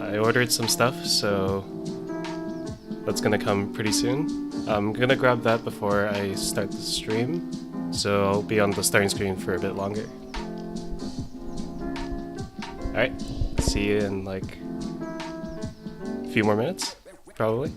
I ordered some stuff, so that's gonna come pretty soon. I'm gonna grab that before I start the stream, so I'll be on the starting screen for a bit longer. Alright, see you in like a few more minutes, probably.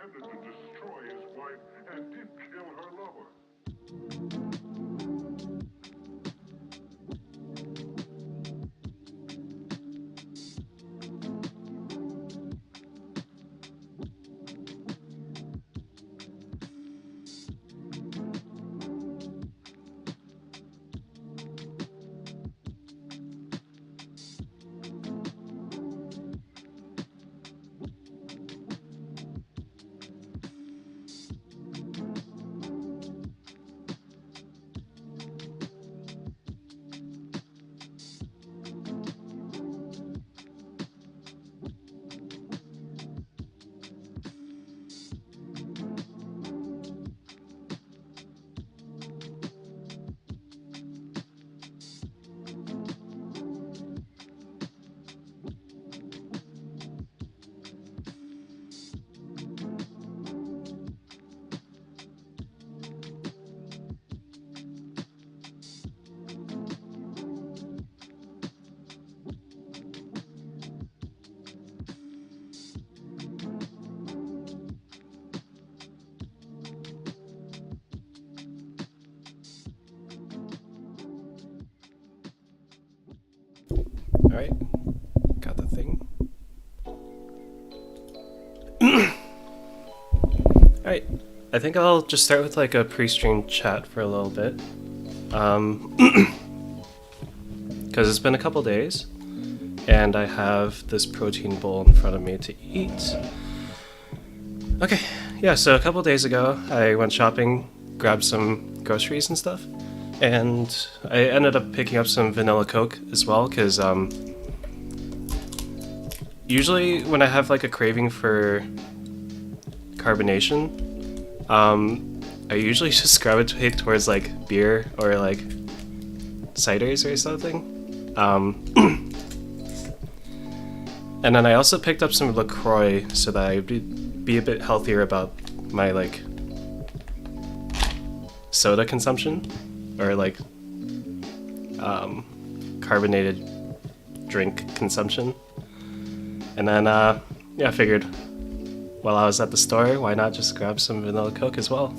intended to destroy his wife and did kill her lover. Alright, got the thing. Alright, I think I'll just start with like a pre-stream chat for a little bit. Because it's been a couple days, and I have this protein bowl in front of me to eat. Okay, yeah, so a couple days ago, I went shopping, grabbed some groceries and stuff, and I ended up picking up some vanilla Coke as well, because usually when I have like a craving for carbonation, I usually just gravitate towards like beer or like ciders or something. And then I also picked up some LaCroix so that I'd be a bit healthier about my like soda consumption or like carbonated drink consumption. And then yeah, I figured while I was at the store, why not just grab some vanilla Coke as well?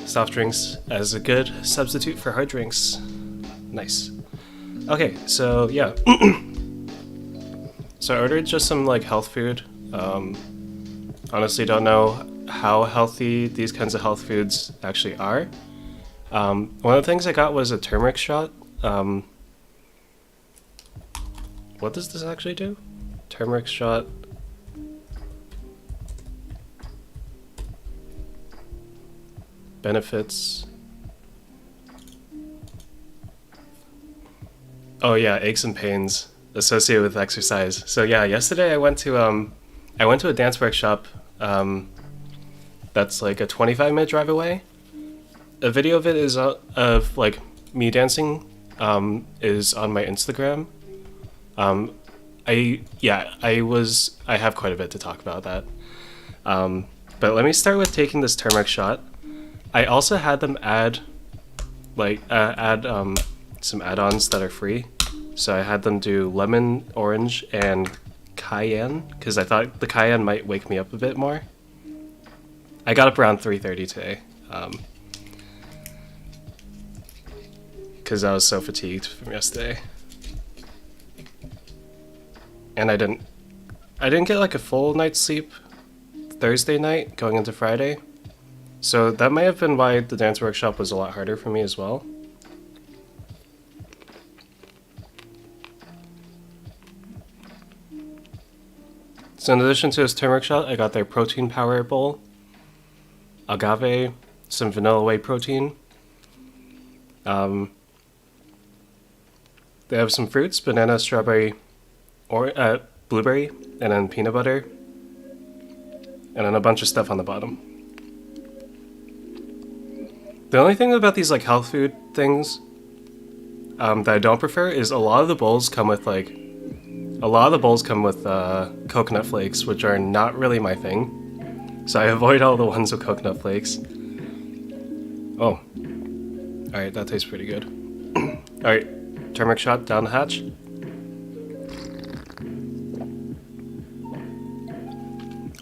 Soft drinks as a good substitute for hard drinks. Nice. Okay, so yeah. So I ordered just some like health food. Honestly don't know how healthy these kinds of health foods actually are. One of the things I got was a turmeric shot. What does this actually do? Turmeric shot. Benefits. Oh yeah, aches and pains associated with exercise. So yeah, yesterday I went to a dance workshop that's like a 25-minute drive away. A video of it is of like me dancing is on my Instagram. I have quite a bit to talk about that. But let me start with taking this turmeric shot. I also had them add some add-ons that are free. So I had them do lemon, orange, and cayenne because I thought the cayenne might wake me up a bit more. I got up around 3:30 today because I was so fatigued from yesterday. And I didn't get like a full night's sleep Thursday night going into Friday. So that may have been why the dance workshop was a lot harder for me as well. So in addition to this turmeric shot, I got their protein power bowl, agave, some vanilla whey protein. They have some fruits, banana, strawberry, or blueberry, and then peanut butter, and then a bunch of stuff on the bottom. The only thing about these like health food things that I don't prefer is a lot of the bowls come with coconut flakes, which are not really my thing. So I avoid all the ones with coconut flakes. Oh, all right, that tastes pretty good. All right, turmeric shot down the hatch.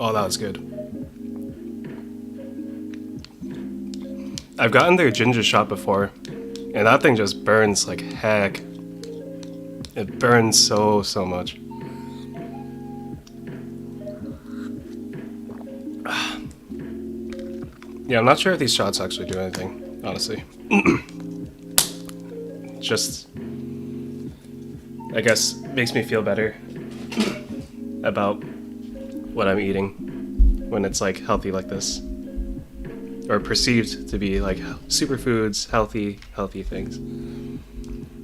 Oh, that was good. I've gotten their ginger shot before, and that thing just burns like heck. It burns so much. Yeah, I'm not sure if these shots actually do anything, honestly. Just, I guess, makes me feel better about what I'm eating when it's like healthy like this. Or perceived to be like superfoods, healthy things.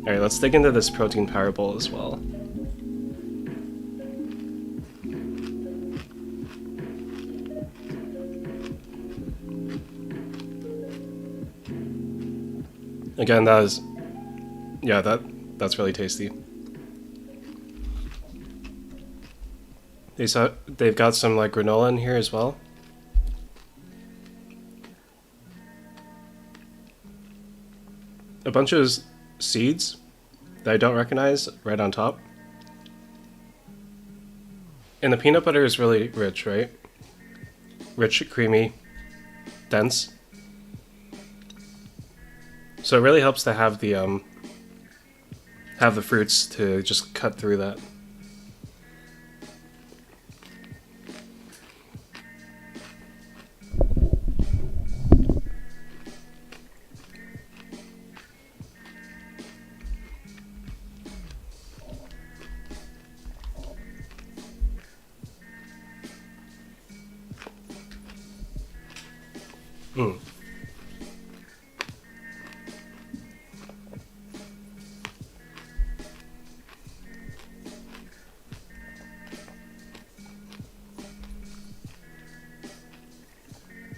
Alright, let's dig into this protein power bowl as well. Again, that's really tasty. They've got some like granola in here as well. A bunch of seeds that I don't recognize right on top. And the peanut butter is really rich, right? Rich, creamy, dense. So it really helps to have the fruits to just cut through that.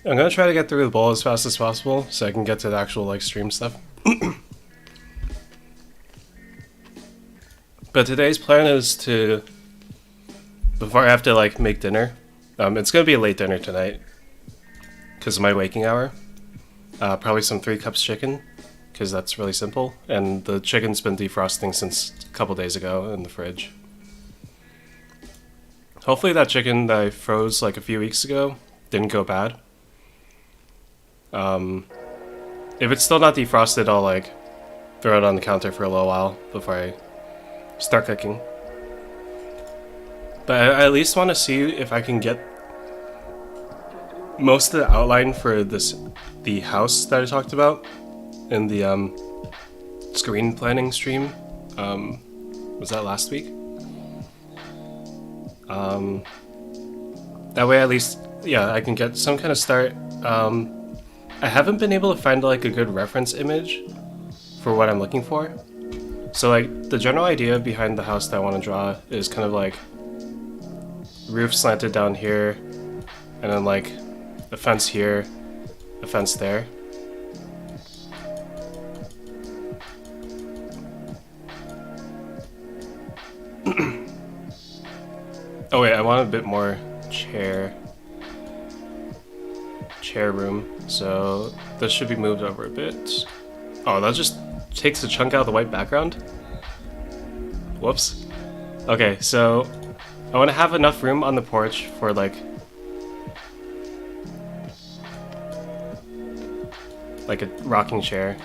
I'm gonna try to get through the bowl as fast as possible so I can get to the actual like stream stuff. But today's plan is to, before I have to like make dinner, it's gonna be a late dinner tonight because of my waking hour. Probably some 3 cups chicken because that's really simple, and the chicken's been defrosting since a couple days ago in the fridge. Hopefully that chicken that I froze like a few weeks ago didn't go bad. If it's still not defrosted, I'll like throw it on the counter for a little while before I start cooking. But I at least want to see if I can get most of the outline for the house that I talked about in the screen planning stream. Was that last week? That way at least, yeah, I can get some kind of start. I haven't been able to find like a good reference image for what I'm looking for. So like the general idea behind the house that I want to draw is kind of like roof slanted down here, and then like a fence here, a fence there. Oh wait, I want a bit more chair room, so this should be moved over a bit. Oh, that just takes a chunk out of the white background? Whoops. Okay, so I want to have enough room on the porch for like a rocking chair.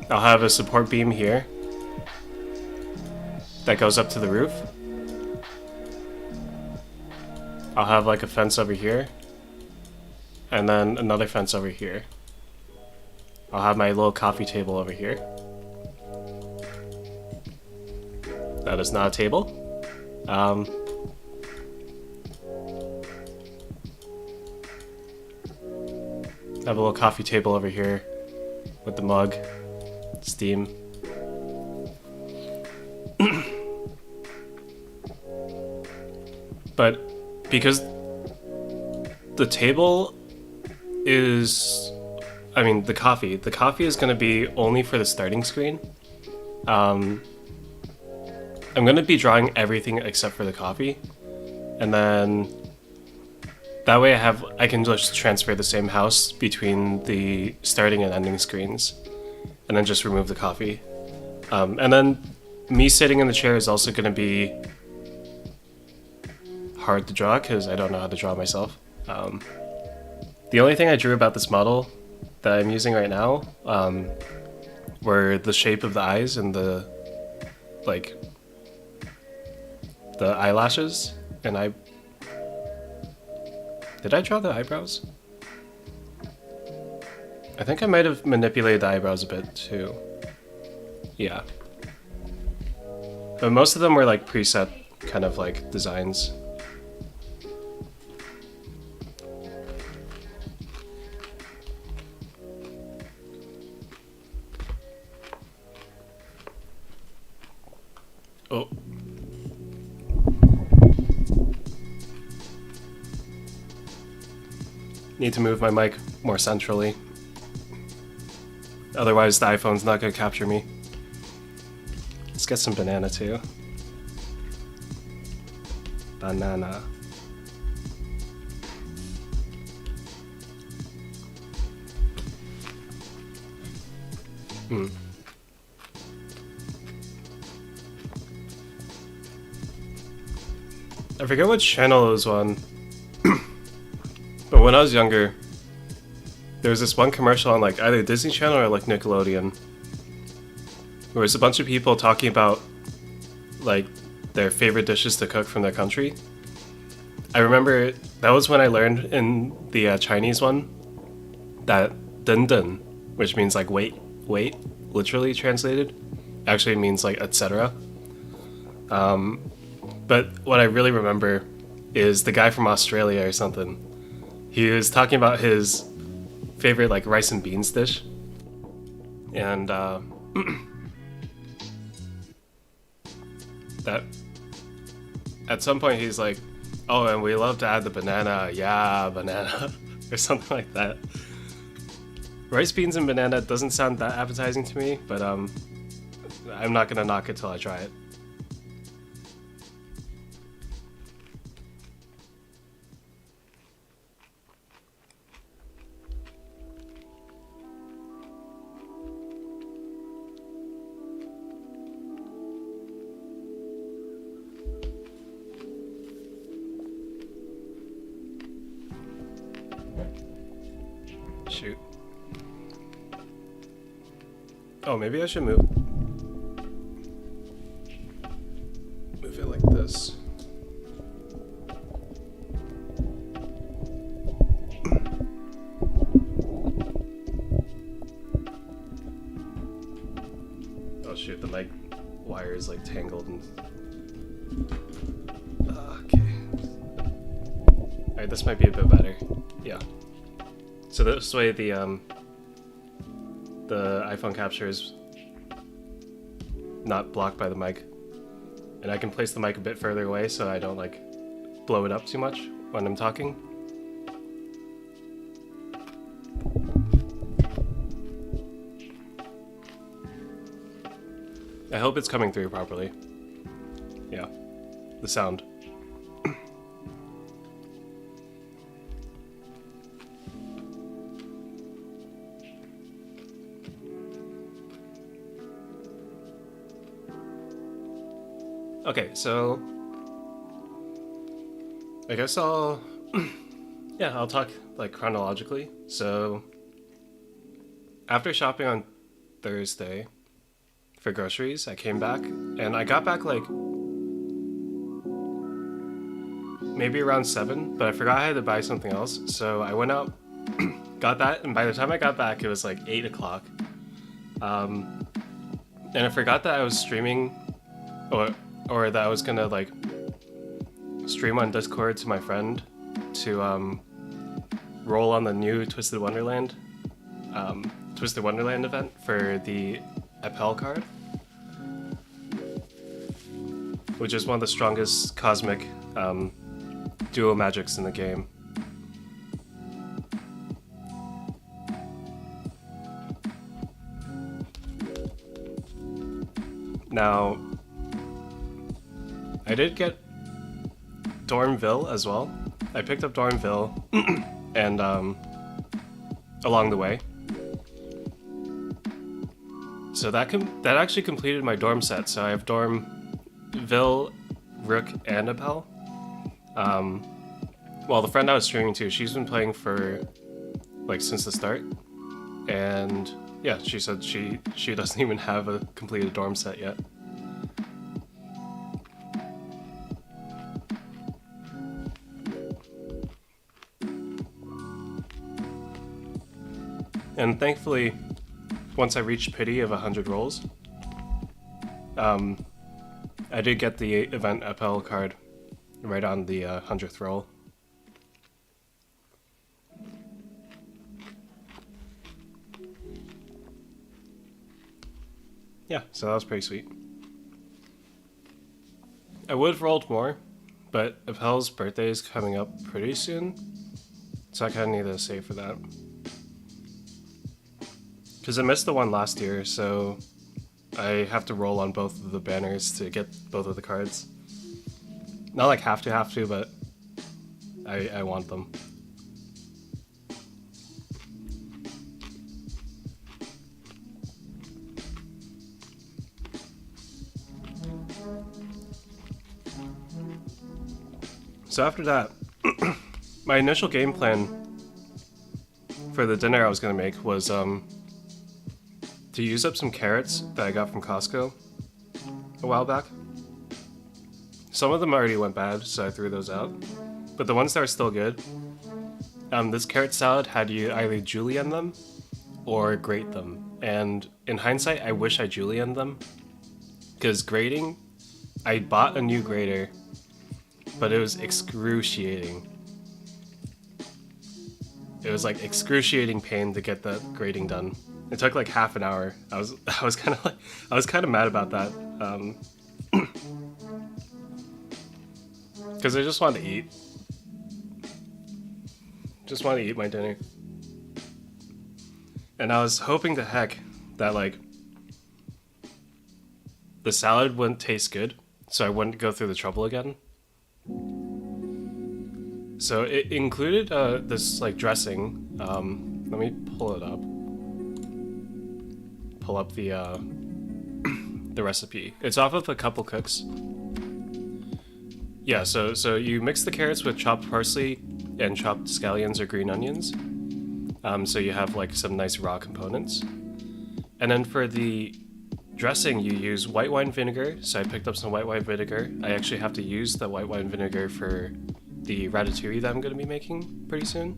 I'll have a support beam here that goes up to the roof. I'll have like a fence over here, and then another fence over here. I'll have my little coffee table over here. That is not a table. I have a little coffee table over here with the mug, steam. But because the table is, I mean the coffee is going to be only for the starting screen. I'm going to be drawing everything except for the coffee, and then that way I can just transfer the same house between the starting and ending screens, and then just remove the coffee. And then me sitting in the chair is also going to be hard to draw because I don't know how to draw myself. The only thing I drew about this model that I'm using right now were the shape of the eyes and the eyelashes, and did I draw the eyebrows? I think I might have manipulated the eyebrows a bit too. Yeah. But most of them were like preset kind of like designs. Oh. Need to move my mic more centrally. Otherwise the iPhone's not gonna capture me. Let's get some banana too. Banana. I forget which channel it was on, but when I was younger, there was this one commercial on like either Disney Channel or like Nickelodeon, where was a bunch of people talking about like their favorite dishes to cook from their country. I remember that was when I learned in the Chinese one that "dun dun," which means like wait, literally translated, actually means like etc. But what I really remember is the guy from Australia or something. He was talking about his favorite like rice and beans dish, and that at some point he's like, "Oh, and we love to add the banana, yeah, banana," or something like that. Rice, beans, and banana doesn't sound that appetizing to me, but I'm not gonna knock it till I try it. Shoot. Oh, maybe I should move it like this. Oh shoot, the mic wire is like tangled and... Okay. Alright, this might be a bit better. Yeah. So this way the iPhone capture is not blocked by the mic, and I can place the mic a bit further away so I don't like blow it up too much when I'm talking. I hope it's coming through properly. Yeah, the sound. Okay, so I guess I'll I'll talk like chronologically. So after shopping on Thursday for groceries, I came back and I got back like maybe around 7, but I forgot I had to buy something else. So I went out, got that, and by the time I got back, it was like 8 o'clock. And I forgot that I was streaming, or that I was gonna like stream on Discord to my friend to roll on the new Twisted Wonderland event for the Appel card, which is one of the strongest cosmic duo magics in the game. Now, I did get Dormville as well. I picked up Dormville and along the way. So that actually completed my dorm set. So I have dorm Vil, Rook, and Apel. Well, the friend I was streaming to, she's been playing for like since the start, and yeah, she said she doesn't even have a completed dorm set yet. And thankfully, once I reached pity of 100 rolls, I did get the event Apel card right on the 100th roll. Yeah, so that was pretty sweet. I would have rolled more, but Apel's birthday is coming up pretty soon, so I kind of need to save for that. Because I missed the one last year, so I have to roll on both of the banners to get both of the cards. Not like have to, but I want them. So after that, my initial game plan for the dinner I was gonna make was to use up some carrots that I got from Costco a while back. Some of them already went bad, so I threw those out. But the ones that are still good, this carrot salad had you either julienne them or grate them. And in hindsight, I wish I julienne them, because grating, I bought a new grater, but it was excruciating. It was like excruciating pain to get that grating done. It took like half an hour. I was kind of mad about that, because I just wanted to eat. Just wanted to eat my dinner, and I was hoping to heck that like the salad wouldn't taste good, so I wouldn't go through the trouble again. So it included this like dressing. Let me pull it up. Pull up the the recipe. It's off of A Couple Cooks. Yeah, so you mix the carrots with chopped parsley and chopped scallions or green onions. So you have like some nice raw components. And then for the dressing, you use white wine vinegar. So I picked up some white wine vinegar. I actually have to use the white wine vinegar for the ratatouille that I'm going to be making pretty soon.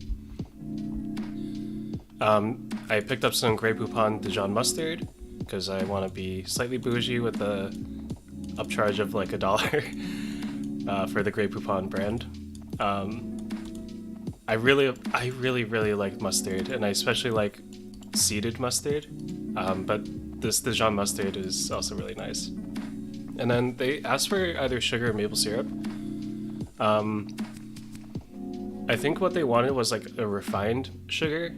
I picked up some Grey Poupon Dijon mustard because I want to be slightly bougie with the upcharge of like $1 for the Grey Poupon brand. I really like mustard, and I especially like seeded mustard. But this Dijon mustard is also really nice. And then they asked for either sugar or maple syrup. I think what they wanted was like a refined sugar,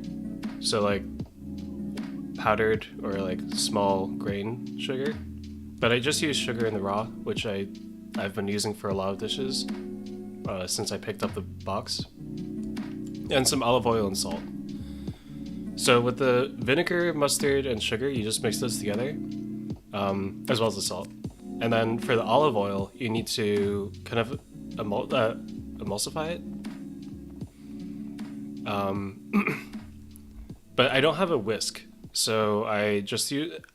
so like powdered or like small grain sugar. But I just used sugar in the raw, which I've been using for a lot of dishes since I picked up the box, and some olive oil and salt. So with the vinegar, mustard, and sugar, you just mix those together, as well as the salt. And then for the olive oil, you need to kind of emulsify it. But I don't have a whisk, so I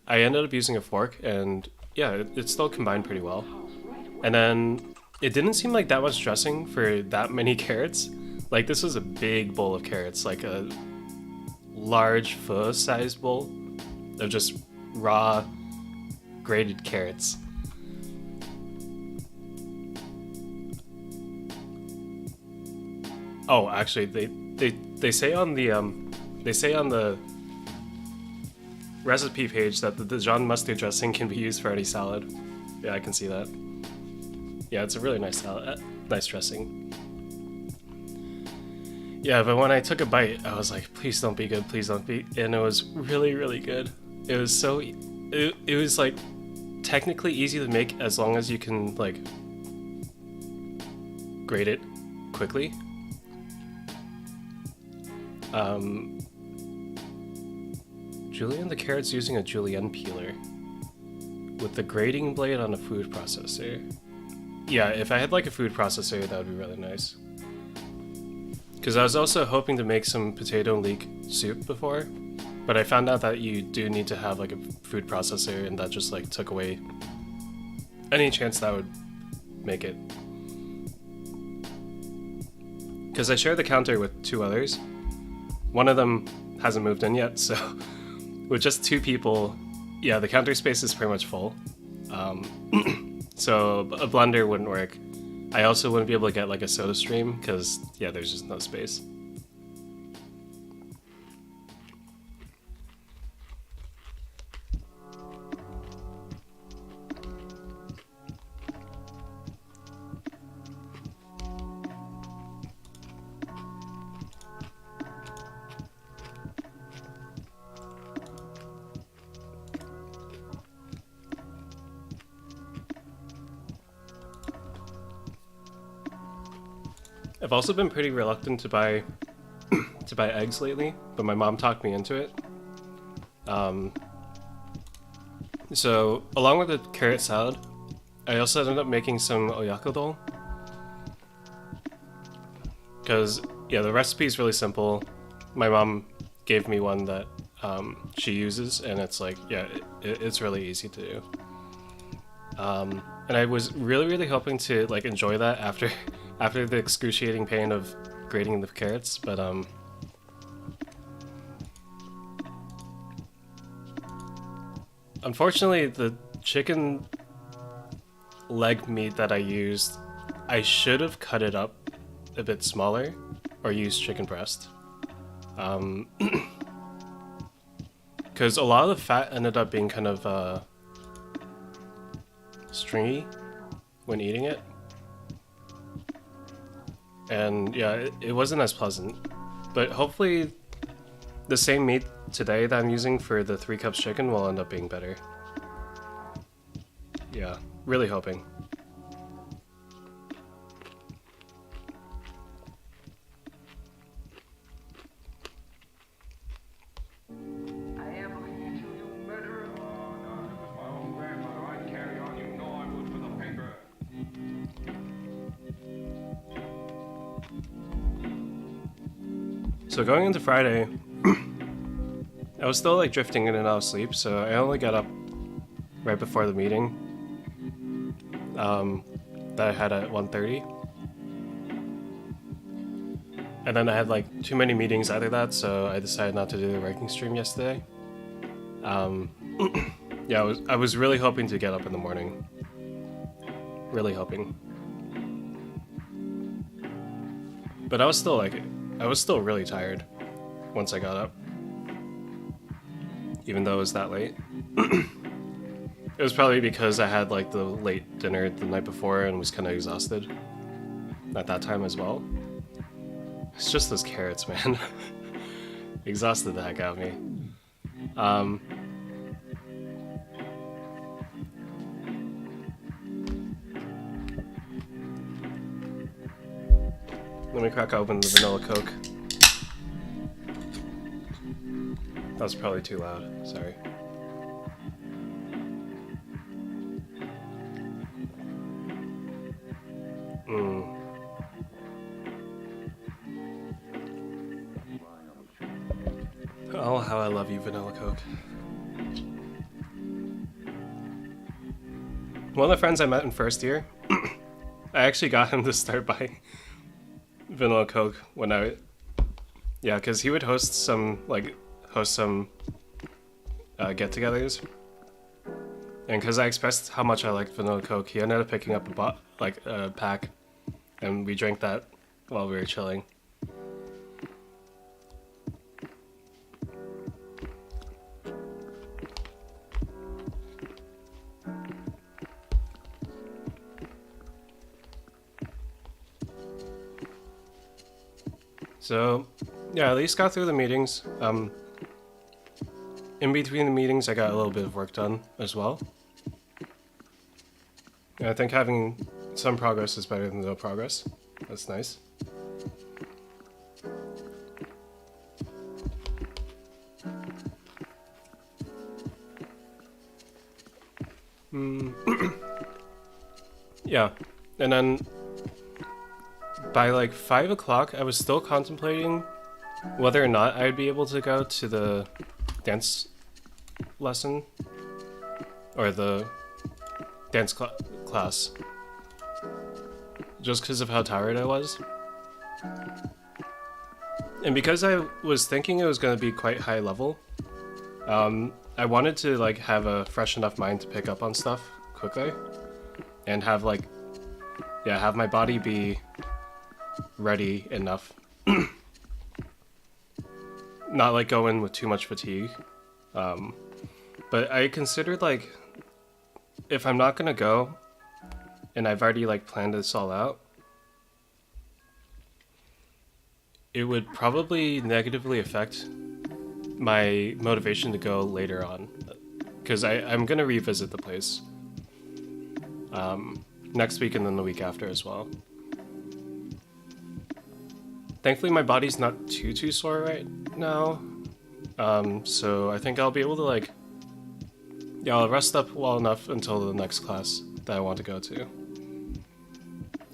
ended up using a fork, and yeah, it still combined pretty well. And then it didn't seem like that much dressing for that many carrots. Like this was a big bowl of carrots, like a large pho-sized bowl of just raw grated carrots. Oh, actually, they say on the recipe page that the Dijon mustard dressing can be used for any salad. Yeah, I can see that. Yeah, it's a really nice salad, nice dressing. Yeah, but when I took a bite, I was like, please don't be good, please don't be. And it was really, really good. It was so, it was like technically easy to make as long as you can like grate it quickly. Julienne the carrot's using a julienne peeler with the grating blade on a food processor. Yeah, if I had like a food processor, that would be really nice. Because I was also hoping to make some potato leek soup before, but I found out that you do need to have like a food processor, and that just like took away any chance that would make it. Because I share the counter with 2 others. One of them hasn't moved in yet, so with just 2 people, yeah, the counter space is pretty much full. So a blender wouldn't work. I also wouldn't be able to get like a soda stream because, yeah, there's just no space. I've also been pretty reluctant to buy eggs lately, but my mom talked me into it. So along with the carrot salad, I also ended up making some oyakodon. Because, yeah, the recipe is really simple. My mom gave me one that she uses, and it's like, yeah, it's really easy to do. And I was really hoping to like enjoy that after the excruciating pain of grating the carrots, but unfortunately the chicken leg meat that I used, I should have cut it up a bit smaller or used chicken breast. Because a lot of the fat ended up being kind of stringy when eating it. And yeah, it wasn't as pleasant. But hopefully the same meat today that I'm using for the 3 cups chicken will end up being better. Yeah, really hoping. So going into Friday, I was still like drifting in and out of sleep, so I only got up right before the meeting that I had at 1:30. And then I had like too many meetings after that, so I decided not to do the ranking stream yesterday. Yeah, I was really hoping to get up in the morning. Really hoping. But I was still really tired once I got up. Even though it was that late. It was probably because I had like the late dinner the night before and was kind of exhausted at that time as well. It's just those carrots, man. Exhausted the heck out of me. Let me crack open the vanilla Coke. That was probably too loud, sorry. Oh, how I love you, vanilla Coke. One of the friends I met in first year, I actually got him to start buying vanilla Coke when yeah, because he would host some get-togethers, and because I expressed how much I liked vanilla Coke, he ended up picking up a pack, and we drank that while we were chilling. So, yeah, at least got through the meetings. In between the meetings, I got a little bit of work done as well. And I think having some progress is better than no progress. That's nice. Yeah, and then by like 5 o'clock, I was still contemplating whether or not I'd be able to go to the dance lesson or the dance class, just because of how tired I was. And because I was thinking it was going to be quite high level, I wanted to like have a fresh enough mind to pick up on stuff quickly and have like, yeah, have my body be ready enough. Not like go in with too much fatigue. But I considered like, if I'm not gonna go and I've already like planned this all out, it would probably negatively affect my motivation to go later on, because I'm gonna revisit the place next week and then the week after as well. Thankfully my body's not too sore right now, so I think I'll be able to like, yeah, I'll rest up well enough until the next class that I want to go to,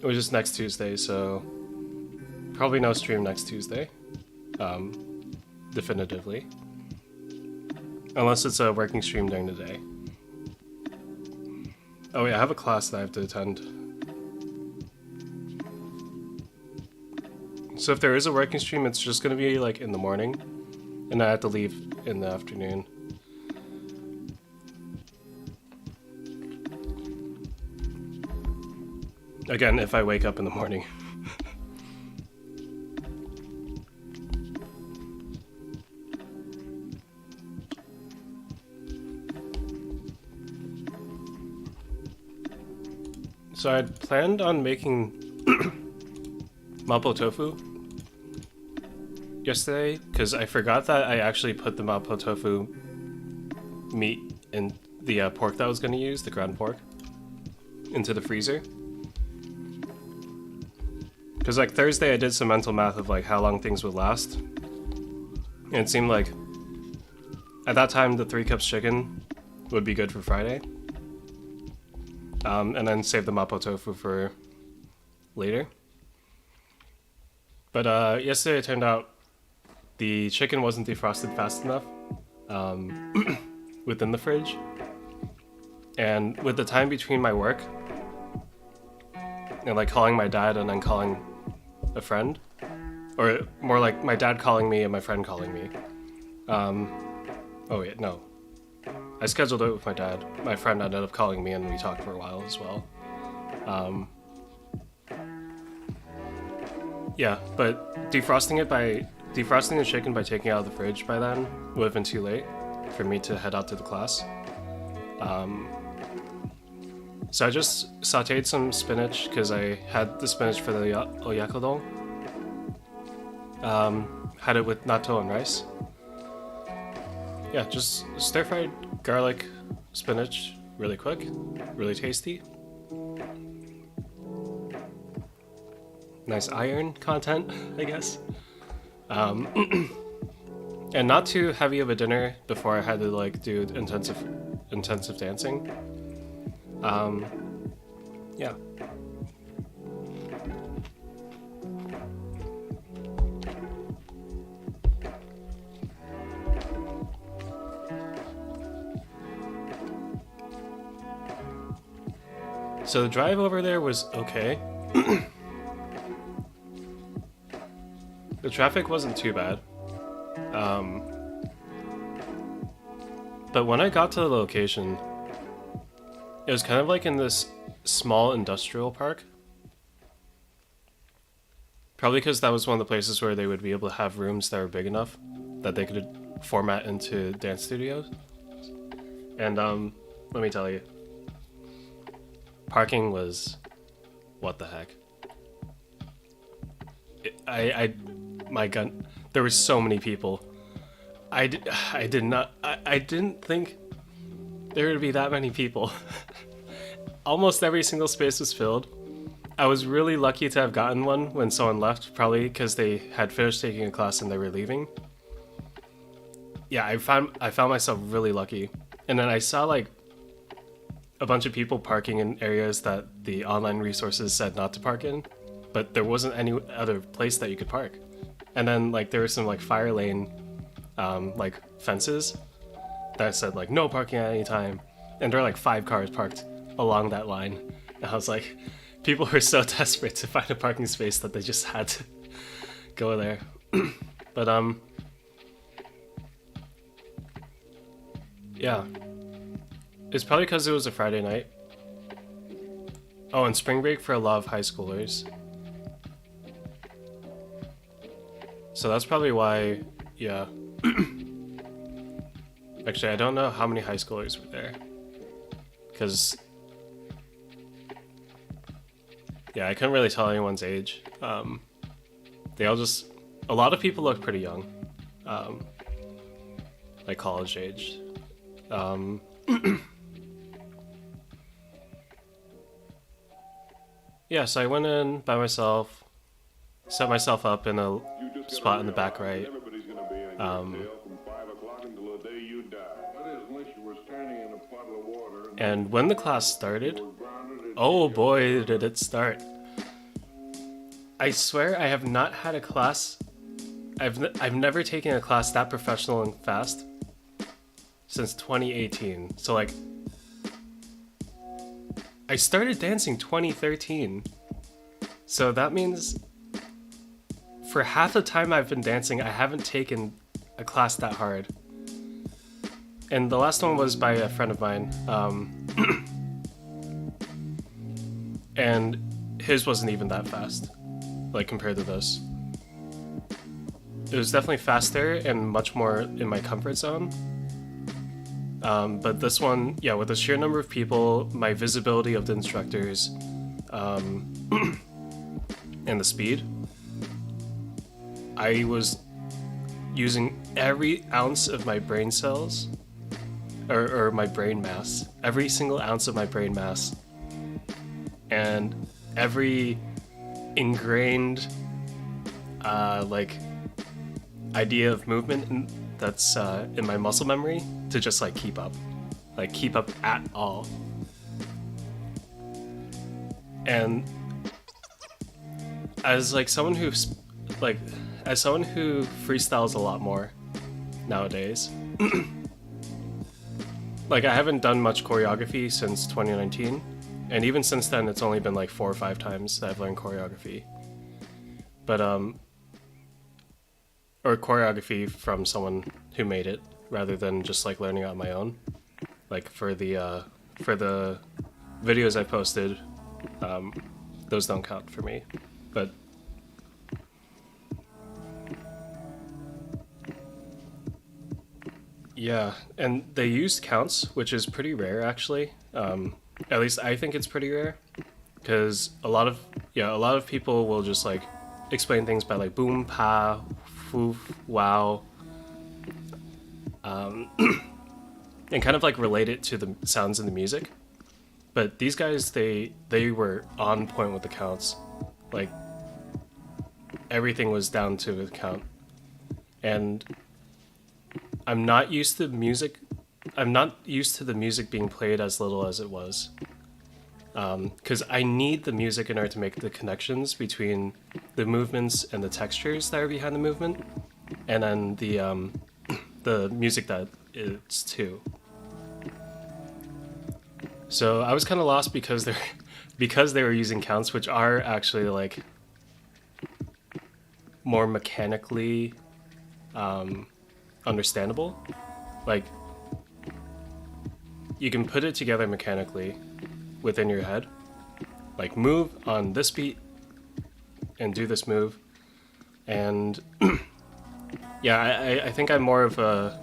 which is next Tuesday, so probably no stream next Tuesday, definitively. Unless it's a working stream during the day. Oh yeah, I have a class that I have to attend. So if there is a working stream, it's just gonna be like in the morning, and I have to leave in the afternoon. Again, if I wake up in the morning. So I'd planned on making mapo tofu yesterday, because I forgot that I actually put the mapo tofu meat in the pork that I was going to use, the ground pork, into the freezer. Because like Thursday I did some mental math of like how long things would last, and it seemed like at that time the 3 cups chicken would be good for Friday. And then save the mapo tofu for later. But yesterday it turned out the chicken wasn't defrosted fast enough within the fridge. And with the time between my work and like calling my dad and then calling a friend, or more like my dad calling me and my friend calling me. Oh wait, no. I scheduled it with my dad. My friend ended up calling me and we talked for a while as well. Yeah, but defrosting the chicken by taking it out of the fridge by then would have been too late for me to head out to the class. So I just sauteed some spinach because I had the spinach for the oyakodon. Had it with natto and rice. Yeah, just stir-fried garlic, spinach, really quick, really tasty. Nice iron content, I guess. And not too heavy of a dinner before I had to like do intensive dancing. Yeah. So the drive over there was okay. The traffic wasn't too bad. But when I got to the location, it was kind of like in this small industrial park. Probably because that was one of the places where they would be able to have rooms that were big enough that they could format into dance studios. And let me tell you, parking was what the heck. My gun, there were so many people. I didn't think there would be that many people. Almost every single space was filled. I was really lucky to have gotten one when someone left, probably because they had finished taking a class and they were leaving. Yeah, I found myself really lucky. And then I saw like a bunch of people parking in areas that the online resources said not to park in, but there wasn't any other place that you could park. And then like there were some like fire lane like fences that said like no parking at any time, and there were like 5 cars parked along that line. And I was like, people were so desperate to find a parking space that they just had to go there. But yeah, it's probably because it was a Friday night. Oh, and spring break for a lot of high schoolers. So that's probably why, yeah. Actually, I don't know how many high schoolers were there. Because, yeah, I couldn't really tell anyone's age. They all just, a lot of people look pretty young. Like college aged. Yeah, so I went in by myself, set myself up in a spot in the back right. Everybody's gonna be in jail from 5 o'clock until the day you die. That is, unless you were standing in a puddle of water And when the class started, were grounded in oh boy, did it start. I swear I have not had a class, I've never taken a class that professional and fast since 2018. So like, I started dancing 2013. So that means for half the time I've been dancing, I haven't taken a class that hard. And the last one was by a friend of mine. And his wasn't even that fast, like compared to this. It was definitely faster and much more in my comfort zone. But this one, yeah, with the sheer number of people, my visibility of the instructors, and the speed, I was using every ounce of my brain cells, or my brain mass, every single ounce of my brain mass, and every ingrained, like, idea of movement that's in my muscle memory to just like keep up at all. And as like someone who's like, as someone who freestyles a lot more nowadays, like I haven't done much choreography since 2019, and even since then it's only been like 4 or 5 times that I've learned choreography. But or choreography from someone who made it, rather than just like learning on my own. Like for the videos I posted, those don't count for me. But yeah, and they used counts, which is pretty rare actually. At least I think it's pretty rare, because a lot of people will just like explain things by like boom, pa, foof, wow, and kind of like relate it to the sounds in the music. But these guys, they were on point with the counts. Like everything was down to the count. And I'm not used to music. I'm not used to the music being played as little as it was. Because I need the music in order to make the connections between the movements and the textures that are behind the movement, and then the music that it's to. So I was kind of lost because they were using counts, which are actually like more mechanically understandable. Like you can put it together mechanically within your head, like move on this beat and do this move. And yeah, I think I'm more of a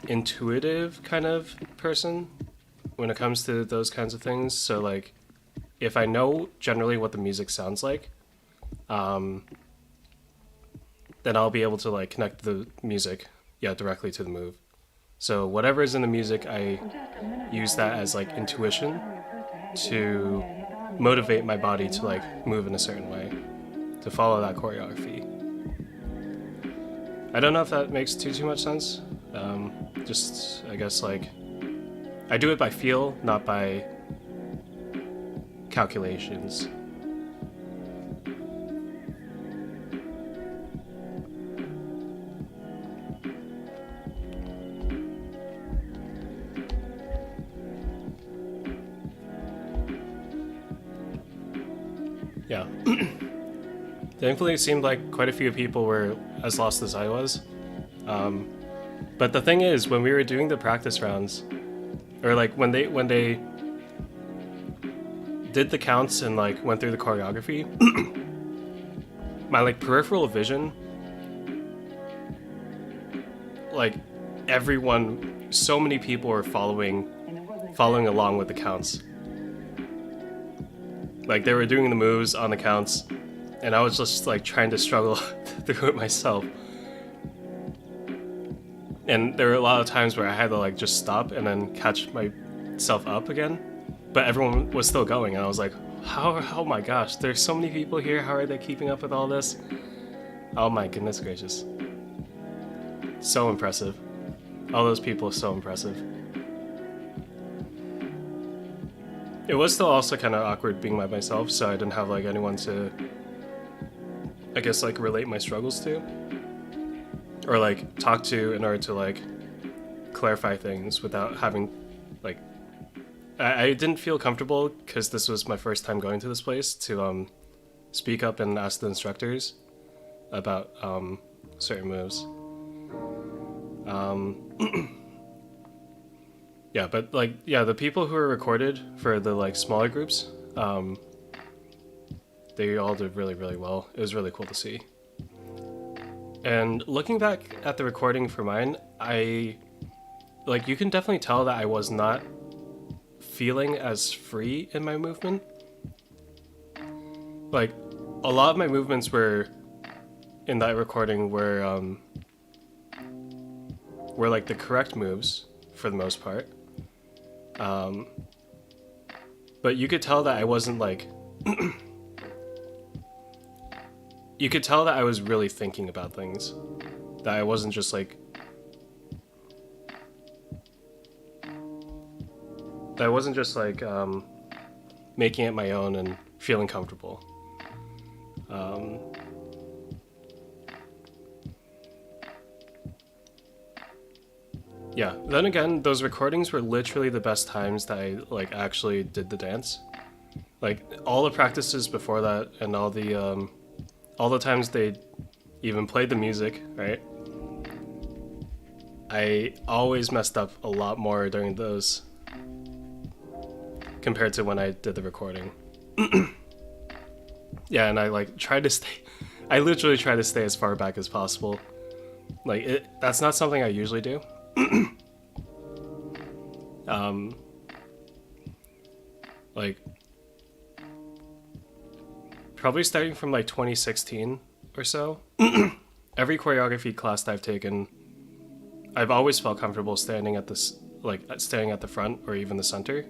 intuitive kind of person when it comes to those kinds of things. So like if I know generally what the music sounds like, then I'll be able to like connect the music directly to the move. So whatever is in the music, I use that as like intuition to motivate my body to like move in a certain way, to follow that choreography. I don't know if that makes too much sense. Just I guess like I do it by feel, not by calculations. Yeah. Thankfully, it seemed like quite a few people were as lost as I was. But the thing is, when we were doing the practice rounds, or like when they did the counts and like went through the choreography, my like peripheral vision, like everyone, so many people were following along with the counts. Like they were doing the moves on the counts, and I was just like trying to struggle through it myself. And there were a lot of times where I had to like just stop and then catch myself up again, but everyone was still going, and I was like, oh my gosh, there's so many people here. How are they keeping up with all this? Oh my goodness gracious. So impressive. All those people are so impressive. It was still also kind of awkward being by myself, so I didn't have like anyone to, I guess, like relate my struggles to, or like talk to in order to like clarify things without having like, I didn't feel comfortable because this was my first time going to this place to speak up and ask the instructors about certain moves. Yeah, but like, yeah, the people who were recorded for the like smaller groups, they all did really, really well. It was really cool to see. And looking back at the recording for mine, you can definitely tell that I was not feeling as free in my movement. Like, a lot of my movements were, in that recording, were like the correct moves for the most part. But you could tell that I wasn't like you could tell that I was really thinking about things, that I wasn't just like making it my own and feeling comfortable. Yeah, then again, those recordings were literally the best times that I like actually did the dance. Like all the practices before that and all the times they even played the music, right? I always messed up a lot more during those compared to when I did the recording. Yeah, and I like tried to stay, I literally tried to stay as far back as possible. Like that's not something I usually do. Like probably starting from like 2016 or so, every choreography class that I've taken, I've always felt comfortable standing at this, like standing at the front or even the center.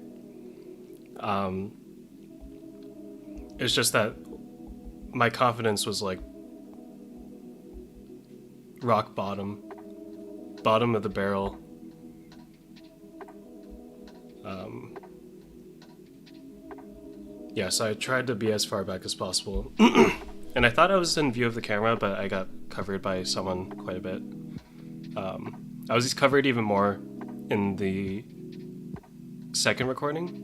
It's just that my confidence was like rock bottom of the barrel. Yeah, so I tried to be as far back as possible. And I thought I was in view of the camera, but I got covered by someone quite a bit. I was covered even more in the second recording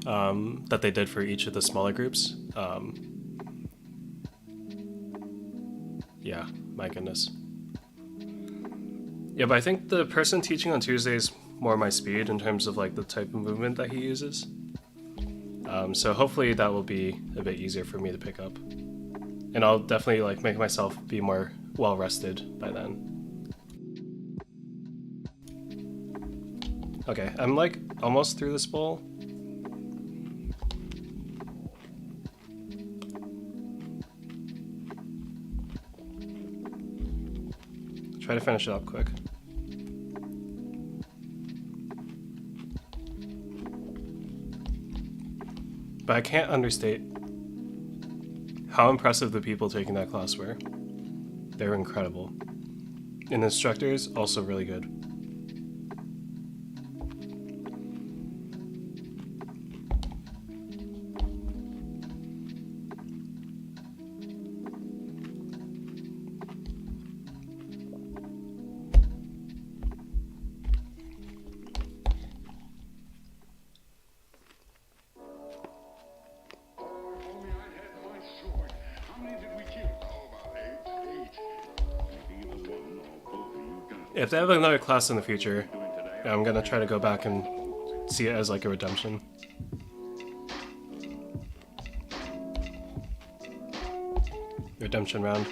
that they did for each of the smaller groups. Yeah, my goodness. Yeah, but I think the person teaching on Tuesday is more my speed in terms of like the type of movement that he uses. So hopefully that will be a bit easier for me to pick up. And I'll definitely like make myself be more well rested by then. Okay, I'm like almost through this bowl. Try to finish it up quick. But I can't understate how impressive the people taking that class were. They were incredible. And the instructors, also really good. If they have another class in the future, I'm gonna try to go back and see it as like a redemption. Redemption round.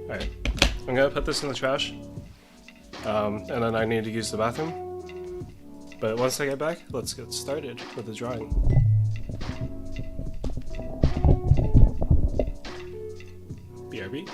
Alright, I'm gonna put this in the trash, and then I need to use the bathroom. But once I get back, let's get started with the drawing. BRB.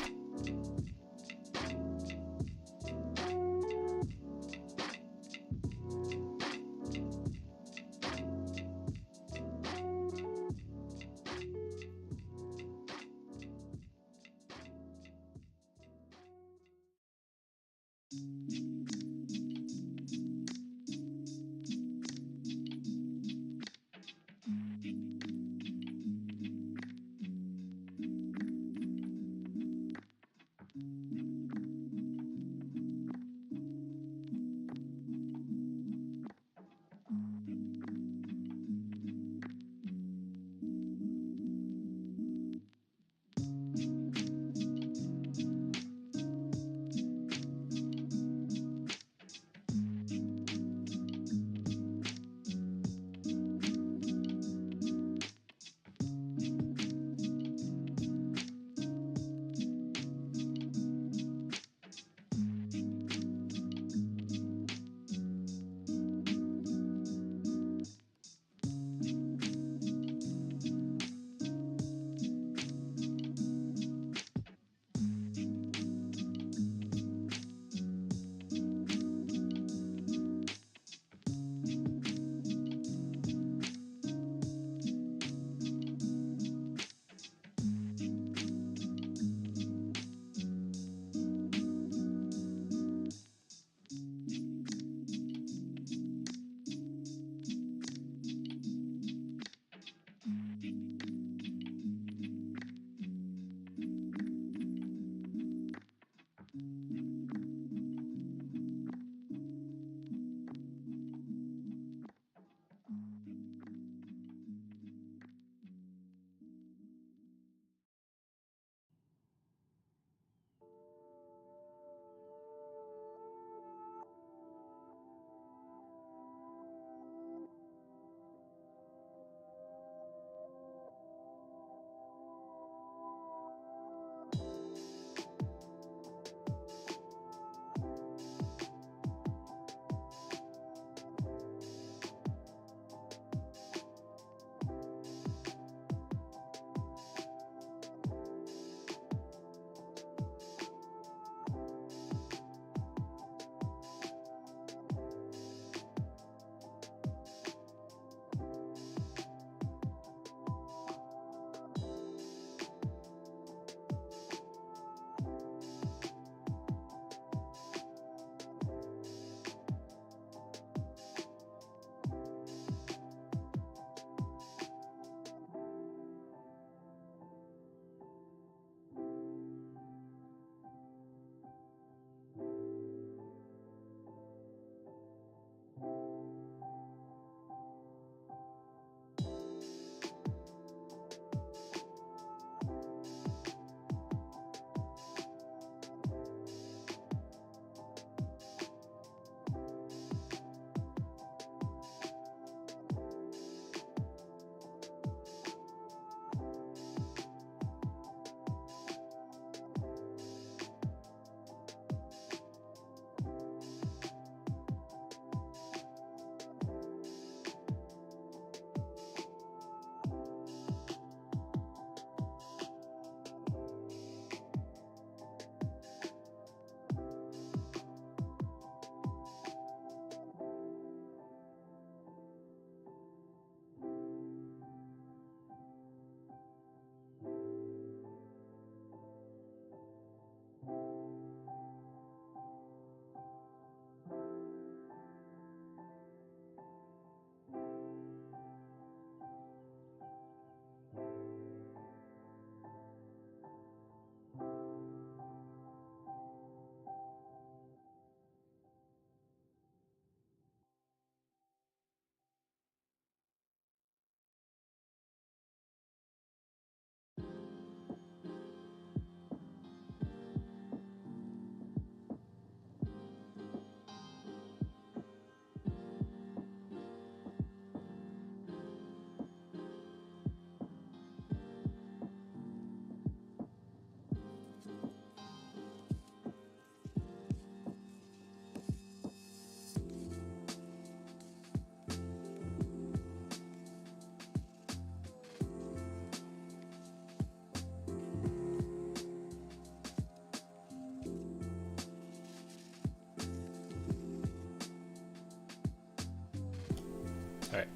Alright.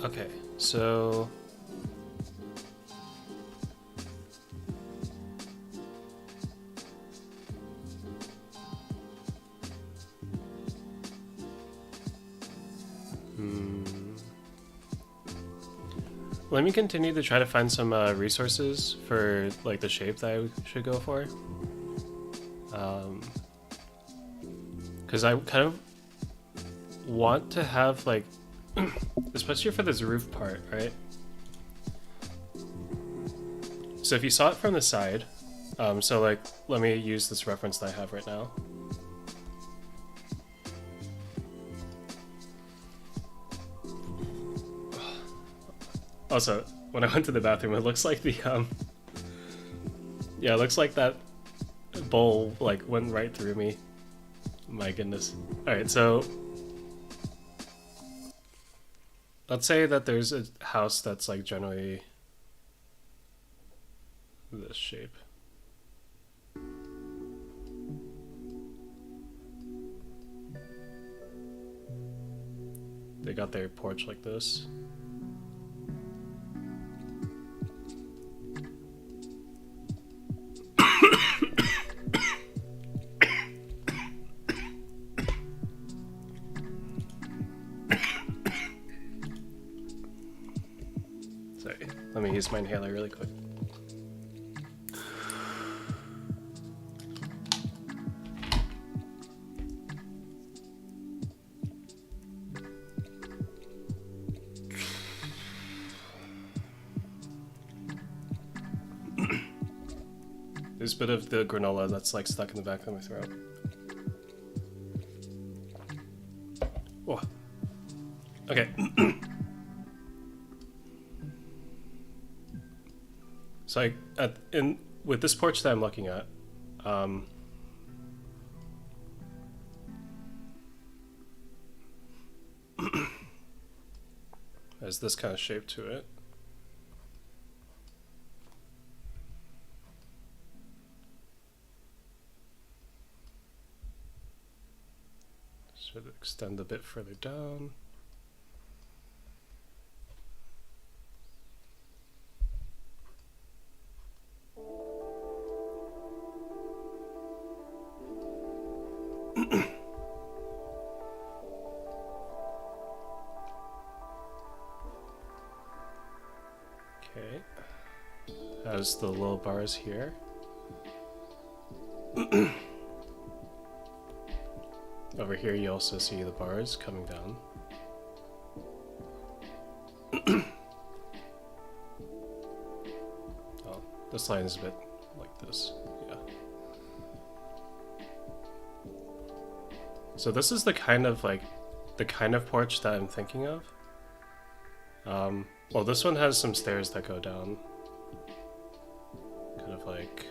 Okay, so let me continue to try to find some resources for like the shape that I should go for. Because I kind of want to have like, especially for this roof part, right? So if you saw it from the side, so like, let me use this reference that I have right now. Also, when I went to the bathroom, it looks like the, yeah, it looks like that bowl, like, went right through me. My goodness. Alright, so let's say that there's a house that's, like, generally this shape. They got their porch like this. Sorry, let me use my inhaler really quick. There's a bit of the granola that's like stuck in the back of my throat. Oh. Okay. So with this porch that I'm looking at, has this kind of shape to it. Should extend a bit further down. Okay. Has the little bars here. Over here you also see the bars coming down. Oh, this line is a bit like this, yeah. So this is the kind of porch that I'm thinking of. Well, this one has some stairs that go down. Kind of like,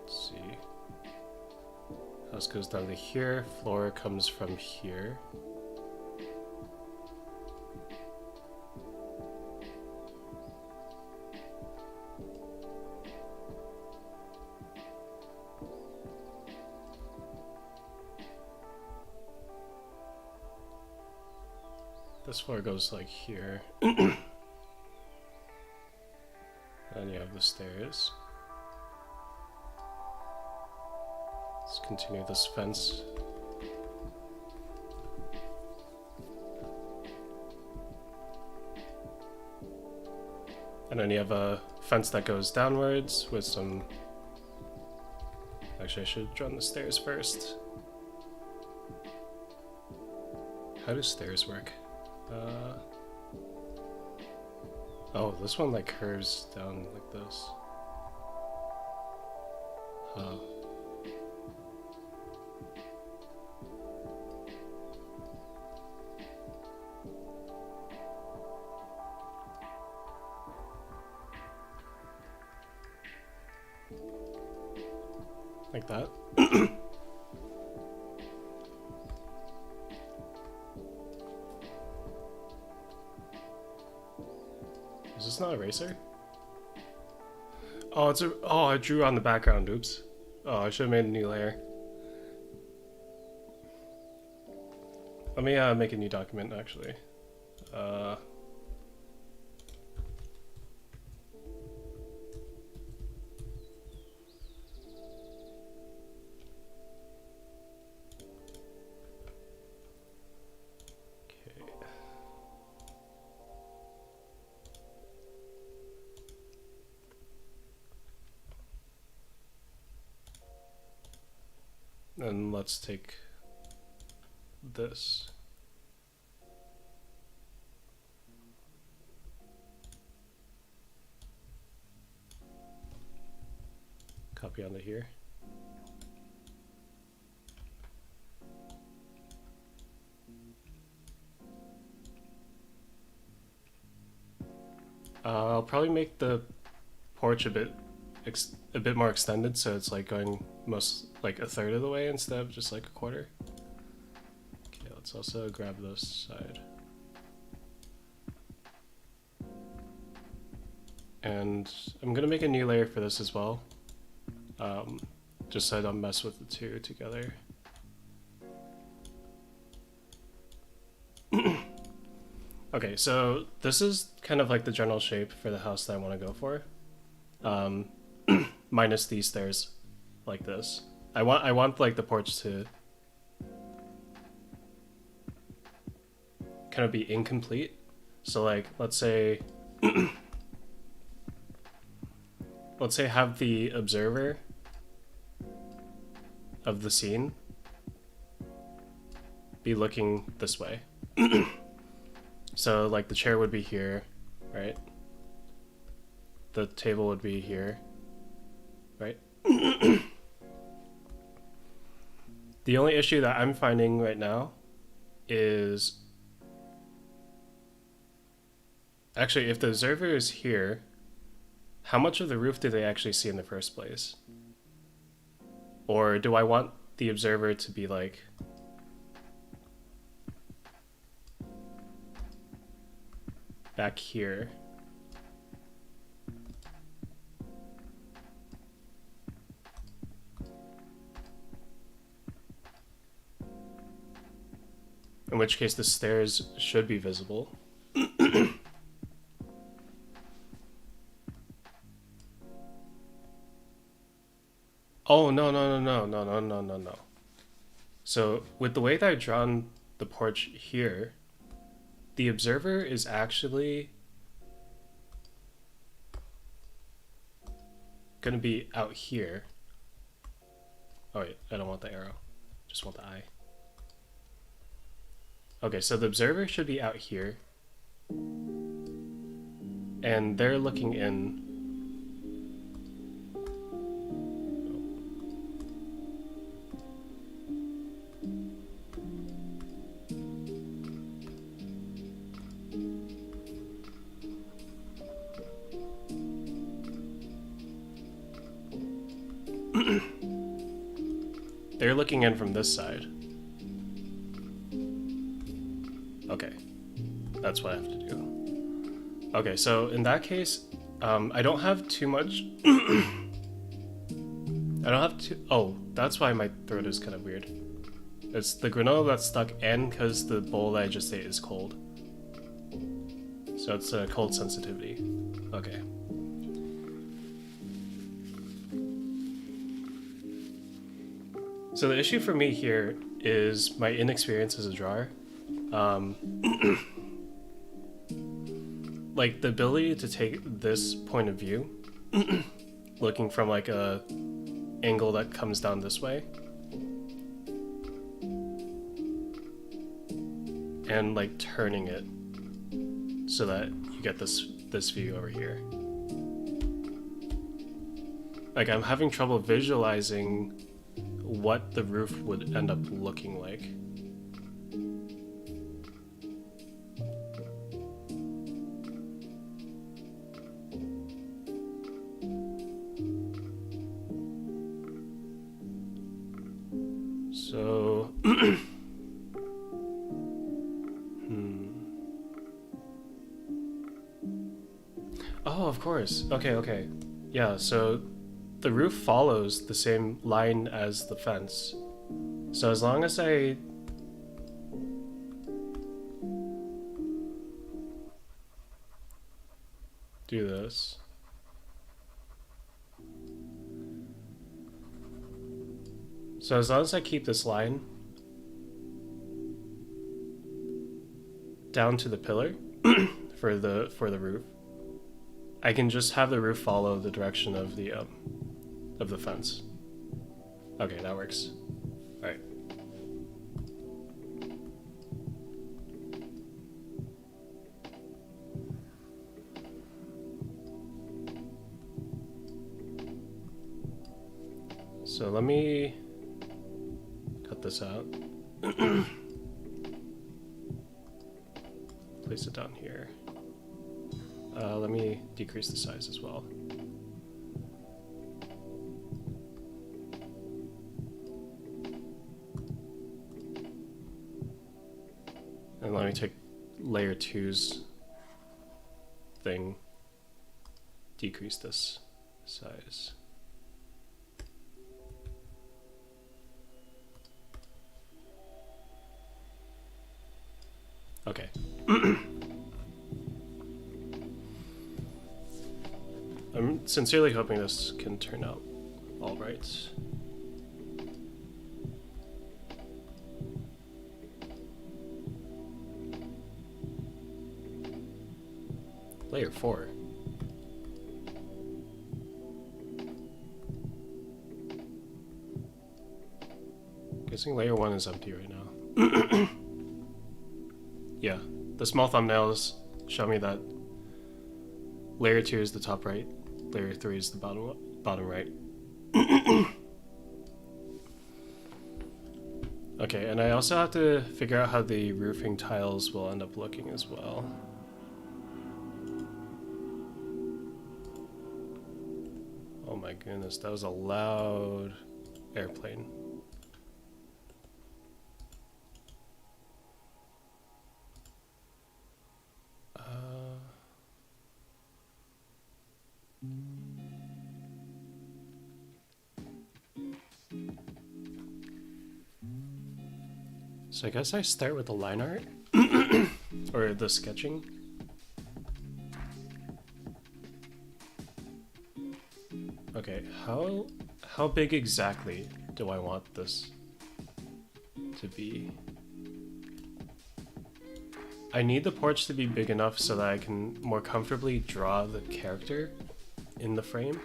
let's see. House goes down to here, floor comes from here. This floor goes like here. And you have the stairs. Let's continue this fence. And then you have a fence that goes downwards with some... Actually, I should run the stairs first. How do stairs work? Oh, this one like curves down like this. Oh. Like that. Is this not a eraser? Oh, it's a. Oh, I drew on the background. Oops. Oh, I should have made a new layer. Let me make a new document actually. And let's take this. Copy onto here. I'll probably make the porch a bit more extended, so it's like going most like a third of the way instead of just like a quarter. Okay, let's also grab this side. And I'm gonna make a new layer for this as well, just so I don't mess with the two together. Okay, so this is kind of like the general shape for the house that I want to go for. Minus these stairs, like this. I want like the porch to kind of be incomplete. So like, let's say have the observer of the scene be looking this way. So like the chair would be here, right? The table would be here, right? The only issue that I'm finding right now is actually if the observer is here, how much of the roof do they actually see in the first place? Or do I want the observer to be like back here? In which case the stairs should be visible. Oh, no. So with the way that I've drawn the porch here, the observer is actually gonna be out here. Oh wait, I don't want the arrow. Just want the eye. Okay, so the observer should be out here. And they're looking in. They're looking in from this side. Okay, that's what I have to do. Okay, so in that case, I don't have too much. I don't have to. Oh, that's why my throat is kind of weird. It's the granola that's stuck, and because the bowl that I just ate is cold. So it's a cold sensitivity. Okay. So the issue for me here is my inexperience as a drawer. Like the ability to take this point of view, looking from like a angle that comes down this way, and like turning it so that you get this view over here. Like I'm having trouble visualizing what the roof would end up looking like. So Oh, of course. Okay, okay. Yeah, so the roof follows the same line as the fence. So as long as I do this. So as long as I keep this line down to the pillar for the roof, I can just have the roof follow the direction of the fence. Okay, that works. All right. So let me cut this out. Place it down here. Let me decrease the size as well. And let me take layer 2's thing, decrease this size. Okay. I'm sincerely hoping this can turn out all right. Layer 4. Guessing layer 1 is empty right now. Yeah, the small thumbnails show me that layer 2 is the top right, layer 3 is the bottom right. Okay, and I also have to figure out how the roofing tiles will end up looking as well. Oh my goodness, that was a loud airplane. So I guess I start with the line art or the sketching. Okay, how big exactly do I want this to be? I need the porch to be big enough so that I can more comfortably draw the character in the frame.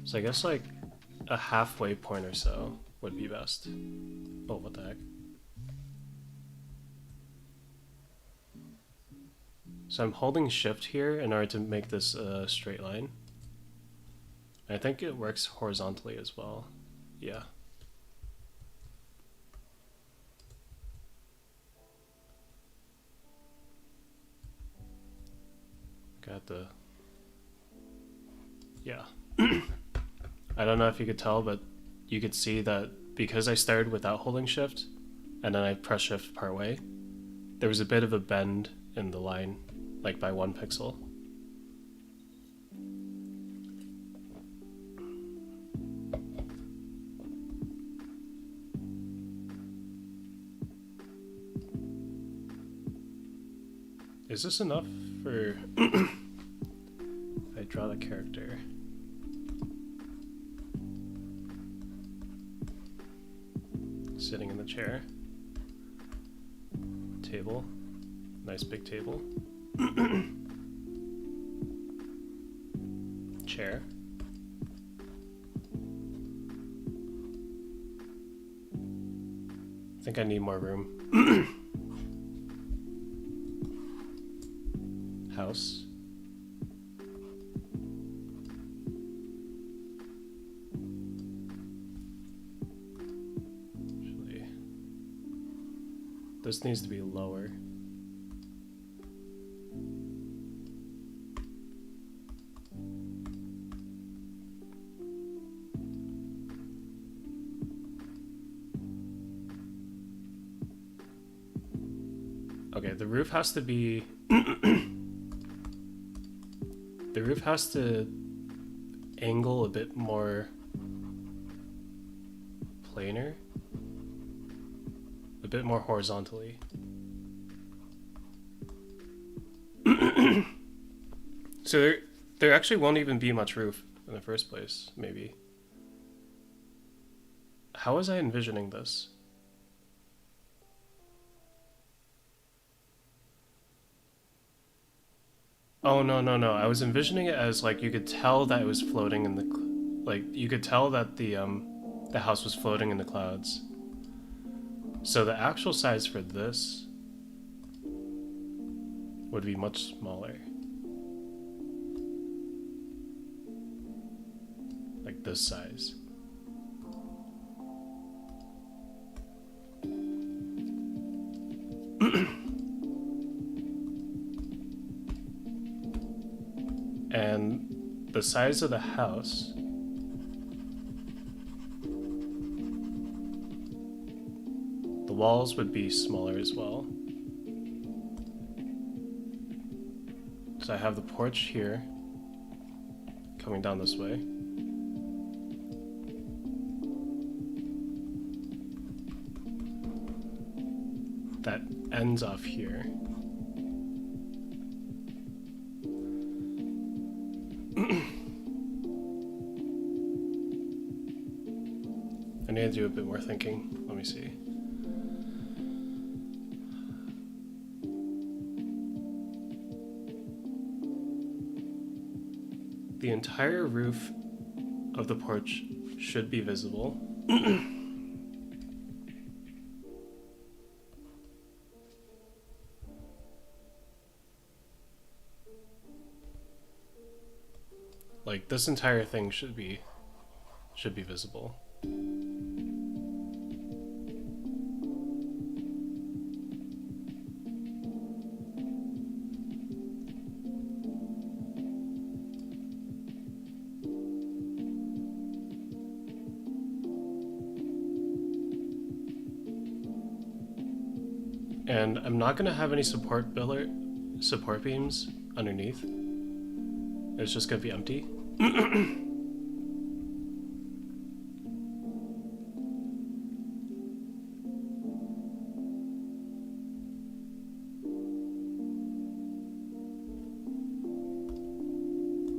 So I guess like a halfway point or so would be best. Oh, what the heck? So I'm holding shift here in order to make this a straight line. I think it works horizontally as well. Yeah. Got the... Yeah. I don't know if you could tell, but you could see that because I started without holding shift, and then I pressed shift part way, there was a bit of a bend in the line, like by 1 pixel. Is this enough for if I draw the character? Sitting in the chair. Table. Nice big table. Chair. I think I need more room. House. Actually, this needs to be lower. Okay, the roof has to be... the roof has to angle a bit more planar. A bit more horizontally. So there actually won't even be much roof in the first place, maybe. How was I envisioning this? Oh, no, no, no. I was envisioning it as, like, you could tell that it was floating in the... Like, you could tell that the house was floating in the clouds. So the actual size for this would be much smaller. Like this size. And the size of the house the walls would be smaller as well. So I have the porch here coming down this way. That ends off here. I need to do a bit more thinking. Let me see. The entire roof of the porch should be visible. Like this entire thing should be visible. And I'm not gonna have any support beams underneath. It's just gonna be empty.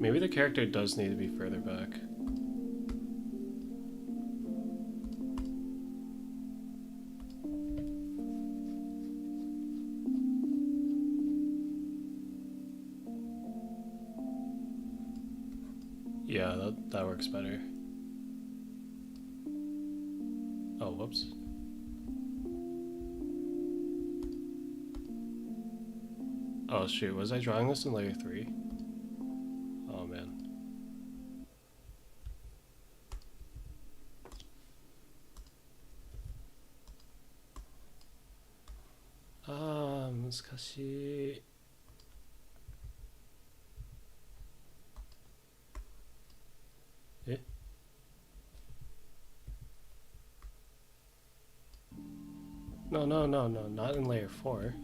Maybe the character does need to be further back. Yeah, that works better. Oh, whoops. Oh shoot, was I drawing this in layer 3? Oh man. Ah, 難しい。No, no, no, no, not in layer 4.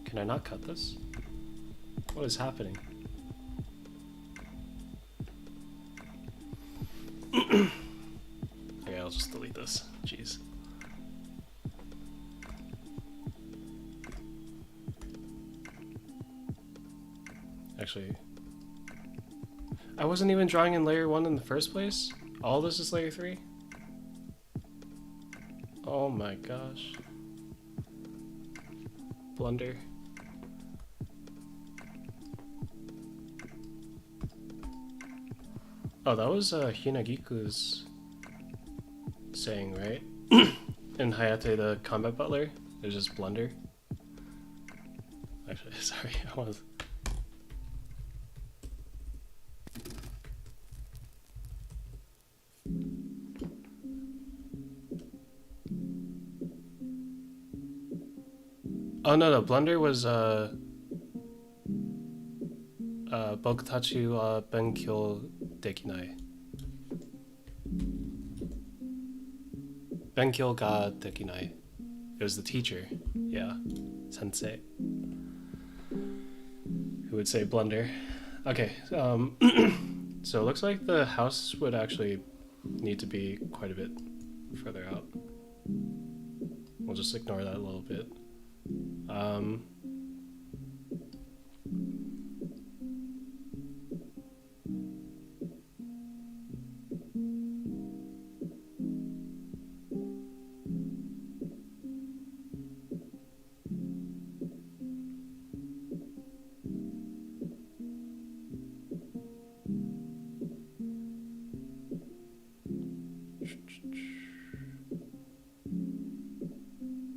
Can I not cut this? What is happening? Okay, I'll just delete this. Jeez. Actually, I wasn't even drawing in layer 1 in the first place? All this is layer 3? Oh my gosh. Blunder. Oh, that was Hinagiku's saying, right? In Hayate the Combat Butler, there's just blunder. Actually, sorry, I was... Oh no, no, blunder was Bokutachi wa benkyou dekinai. Benkyou ga dekinai. It was the teacher. Yeah. Sensei. Who would say blunder. Okay. So it looks like the house would actually need to be quite a bit further out. We'll just ignore that a little bit.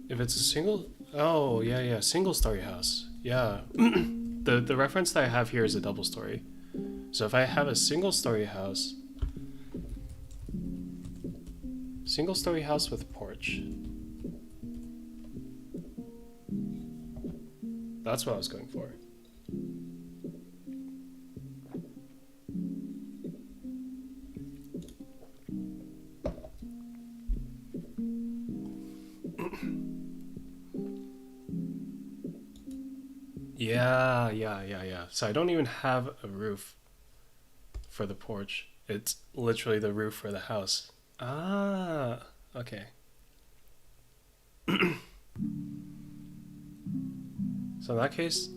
If it's a single... Oh, yeah, single story house. Yeah. The reference that I have here is a double story. So if I have a single story house... Single story house with porch. That's what I was going for. Yeah. So I don't even have a roof for the porch. It's literally the roof for the house. Ah, okay. So in that case,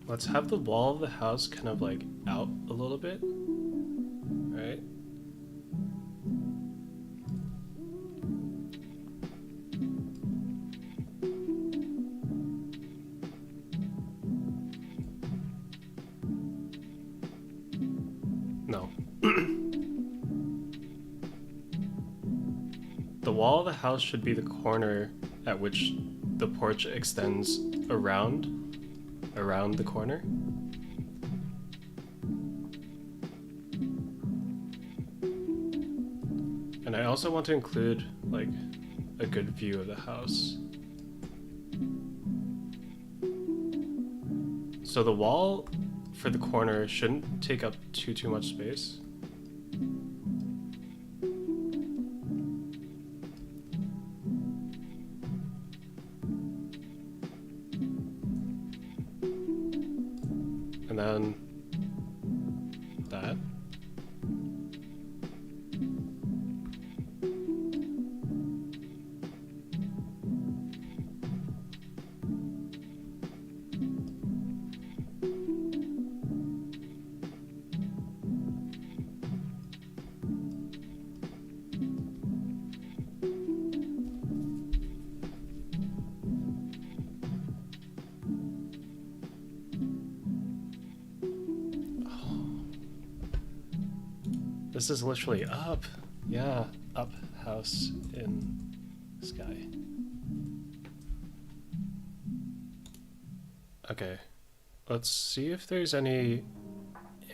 let's have the wall of the house kind of like out a little bit, right? No. The wall of the house should be the corner at which the porch extends around the corner. And I also want to include like a good view of the house. So the wall for the corner shouldn't take up too much space. And then that. This is literally up. Yeah, up house in sky. Okay, let's see if there's any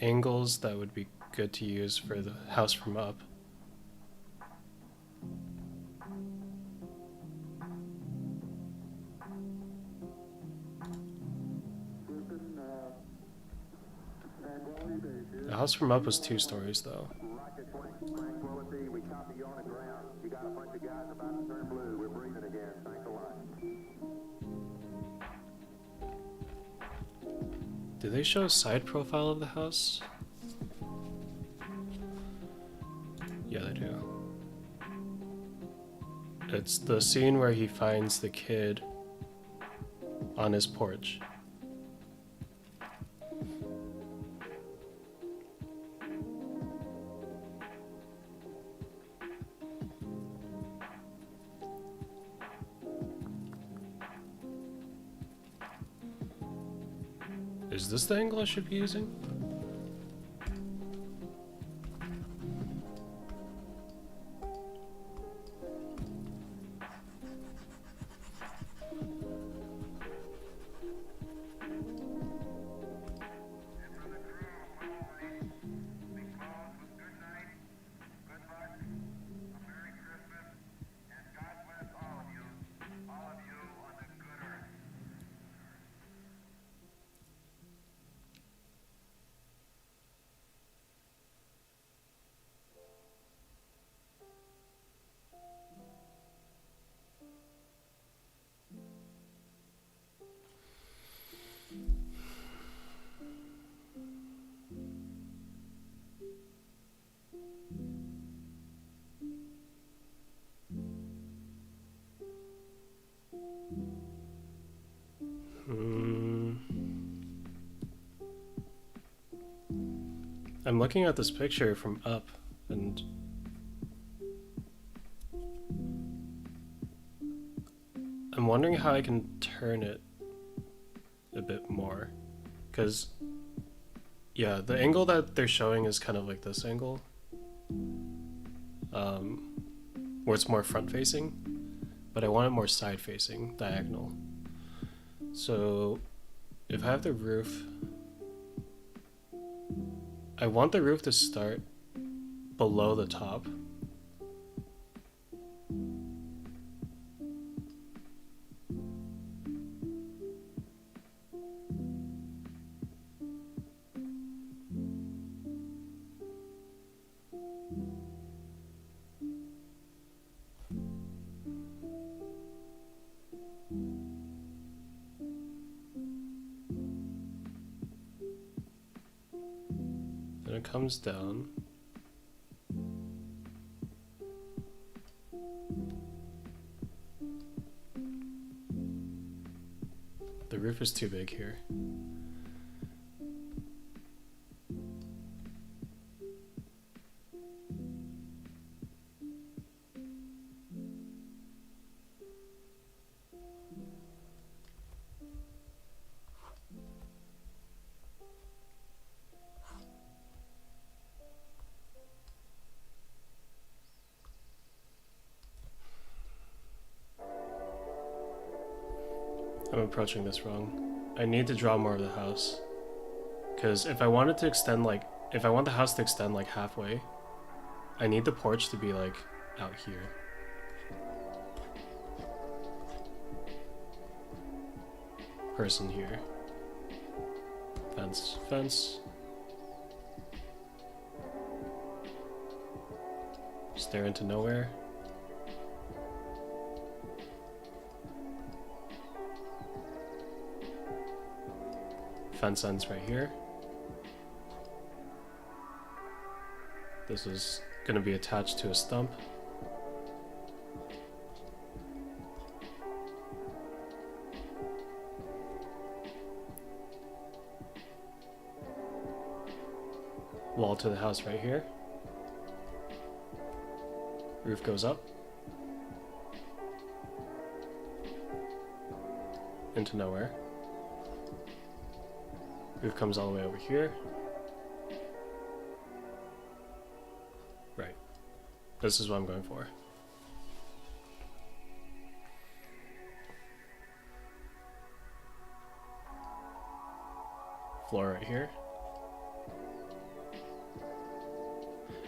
angles that would be good to use for the house from up. The house from up was 2 stories though. We copy you on the ground. You got a bunch of guys about to turn blue. We're breathing again. Thanks a lot. Do they show a side profile of the house? Yeah, they do. It's the scene where he finds the kid on his porch. Is this the angle I should be using? I'm looking at this picture from up, and I'm wondering how I can turn it a bit more, because yeah, the angle that they're showing is kind of like this angle, where it's more front facing, but I want it more side facing, diagonal. So if I have the roof, I want the roof to start below the top. Then it comes down. The roof is too big here. I'm approaching this wrong. I need to draw more of the house. Because if I want it to extend like, if I want the house to extend like halfway, I need the porch to be like out here. Person here. Fence, fence. Stare into nowhere. Fence ends right here. This is going to be attached to a stump. Wall to the house right here. Roof goes up. Into nowhere. Roof comes all the way over here. Right. This is what I'm going for. Floor right here.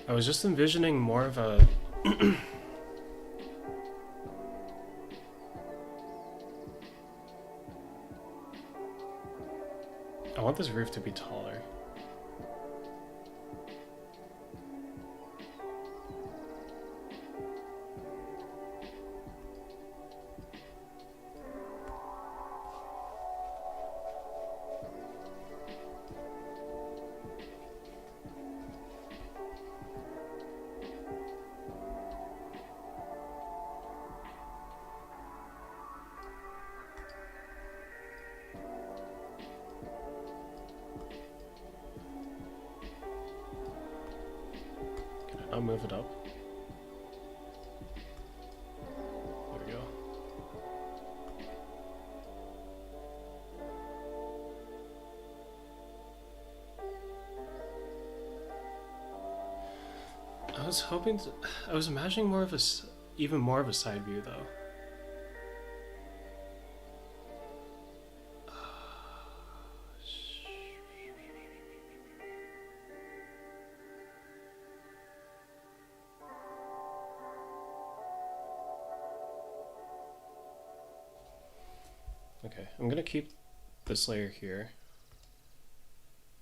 I was just envisioning more of a I want this roof to be taller. I'll move it up. There we go. I was imagining more of even more of a side view though. Okay, I'm gonna keep this layer here.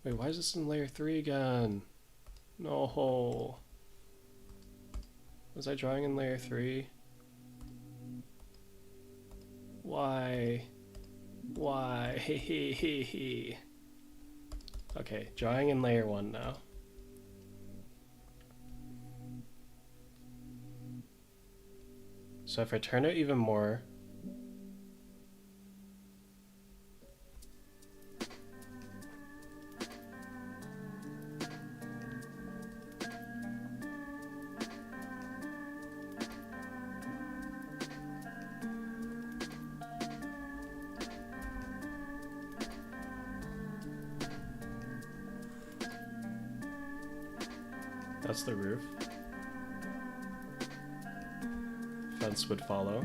Wait, why is this in layer 3 again? No. Was I drawing in layer 3? Why? Why? Okay, drawing in layer 1 now. So if I turn it even more, That's the roof. Fence would follow.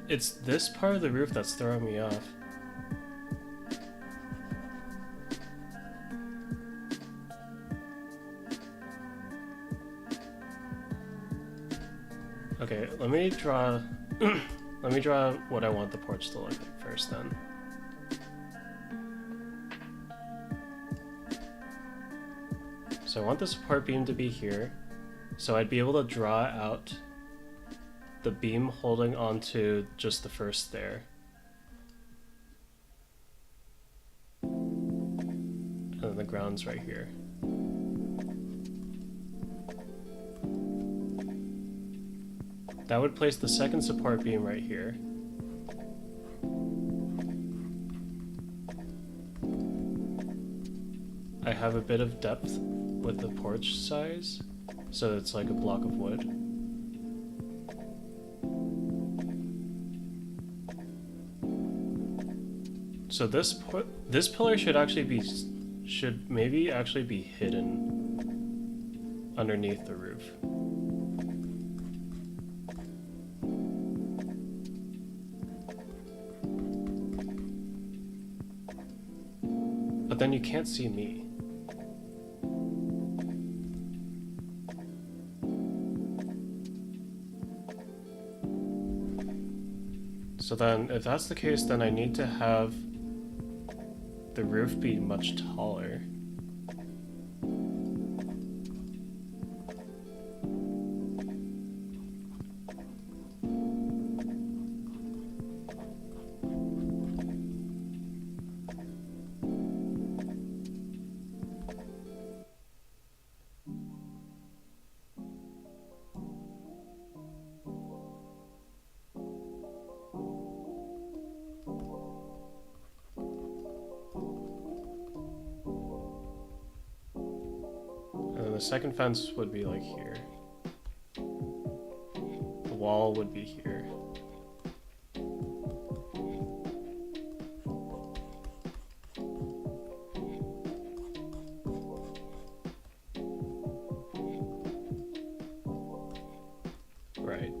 It's this part of the roof that's throwing me off. Okay, let me draw let me draw what I want the porch to look like first then. So I want the support beam to be here. So I'd be able to draw out the beam holding onto just the first stair. And then the ground's right here. That would place the second support beam right here. I have a bit of depth with the porch size, so it's like a block of wood. So this pillar should maybe actually be hidden underneath the roof. But then you can't see me. So then, if that's the case, then I need to have the roof be much taller. The second fence would be like here. The wall would be here. Right.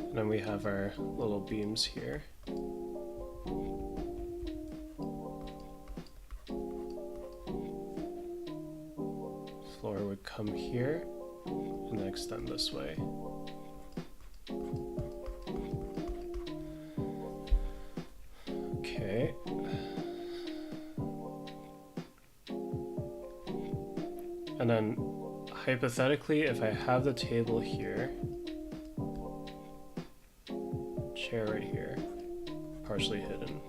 And then we have our little beams here. Floor would come here and then extend this way. Okay. And then hypothetically, if I have the table here, chair right here, partially hidden.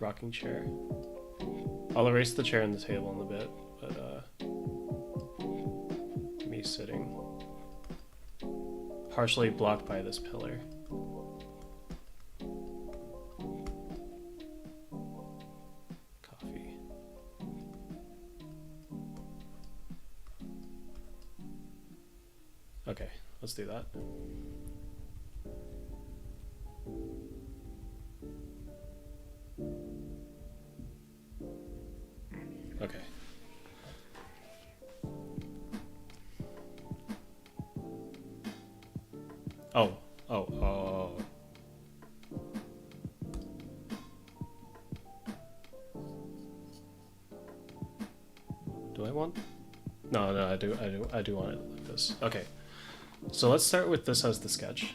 Rocking chair. I'll erase the chair and the table in a bit, but me sitting. Partially blocked by this pillar. Coffee. Okay, let's do that. Okay. Oh. Do I want? No, no, I do want it like this. Okay, so let's start with this as the sketch.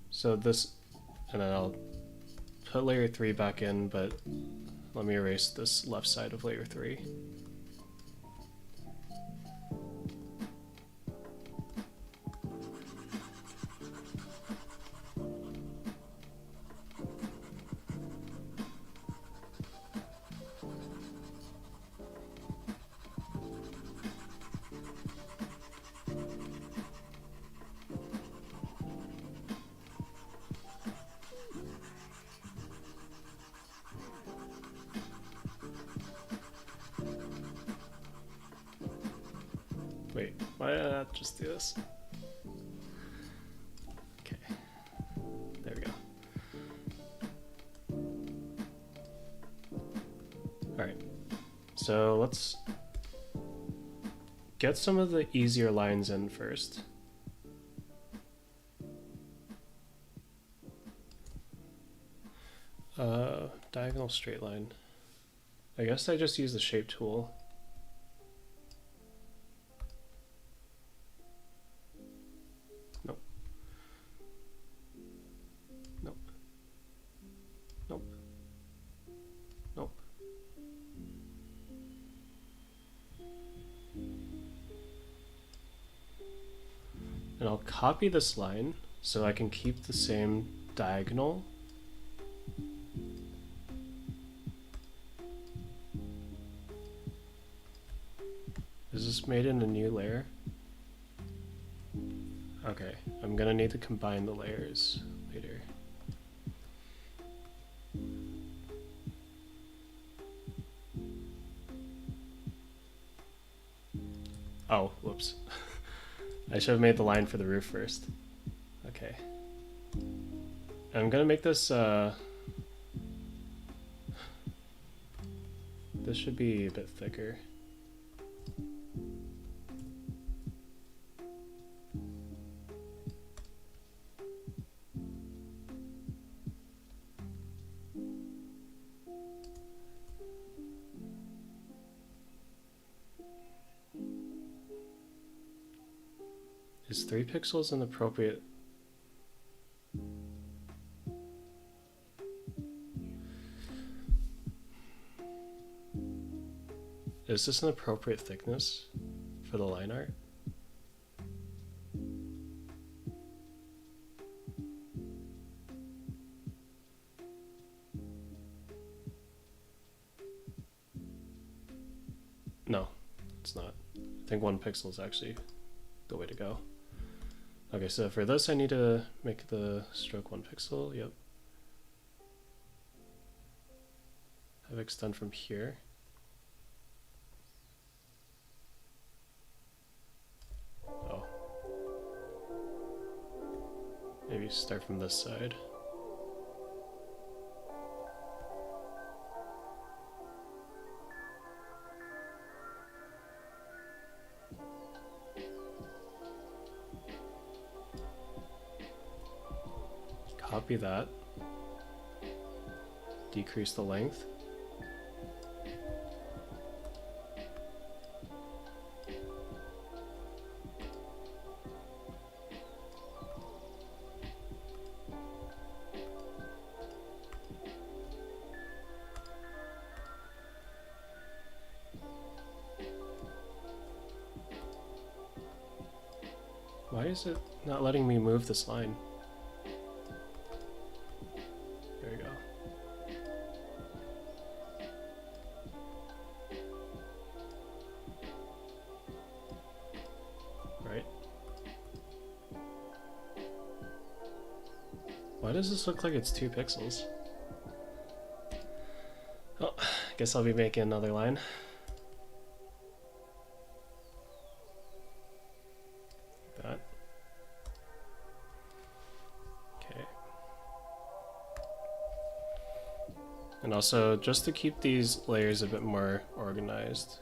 So this, and then I'll put layer 3 back in, but let me erase this left side of layer 3. Wait, why did I not just do this? Okay, there we go. Alright, so let's get some of the easier lines in first. Diagonal straight line. I guess I just use the shape tool. Nope. Nope. Nope. Nope. And I'll copy this line so I can keep the same diagonal. Is this made in a new layer? Okay, I'm gonna need to combine the layers later. Oh, whoops. I should have made the line for the roof first. Okay. I'm gonna make this, this should be a bit thicker. Is 3 pixels an appropriate? Is this an appropriate thickness for the line art? No, it's not. I think 1 pixel is actually the way to go. Okay, so for this I need to make the stroke 1 pixel, yep. Have extend from here. Oh. Maybe start from this side. Copy that. Decrease the length. Why is it not letting me move this line? There we go. Right. Why does this look like it's 2 pixels? Oh, I guess I'll be making another line. That. Okay. And also, just to keep these layers a bit more organized.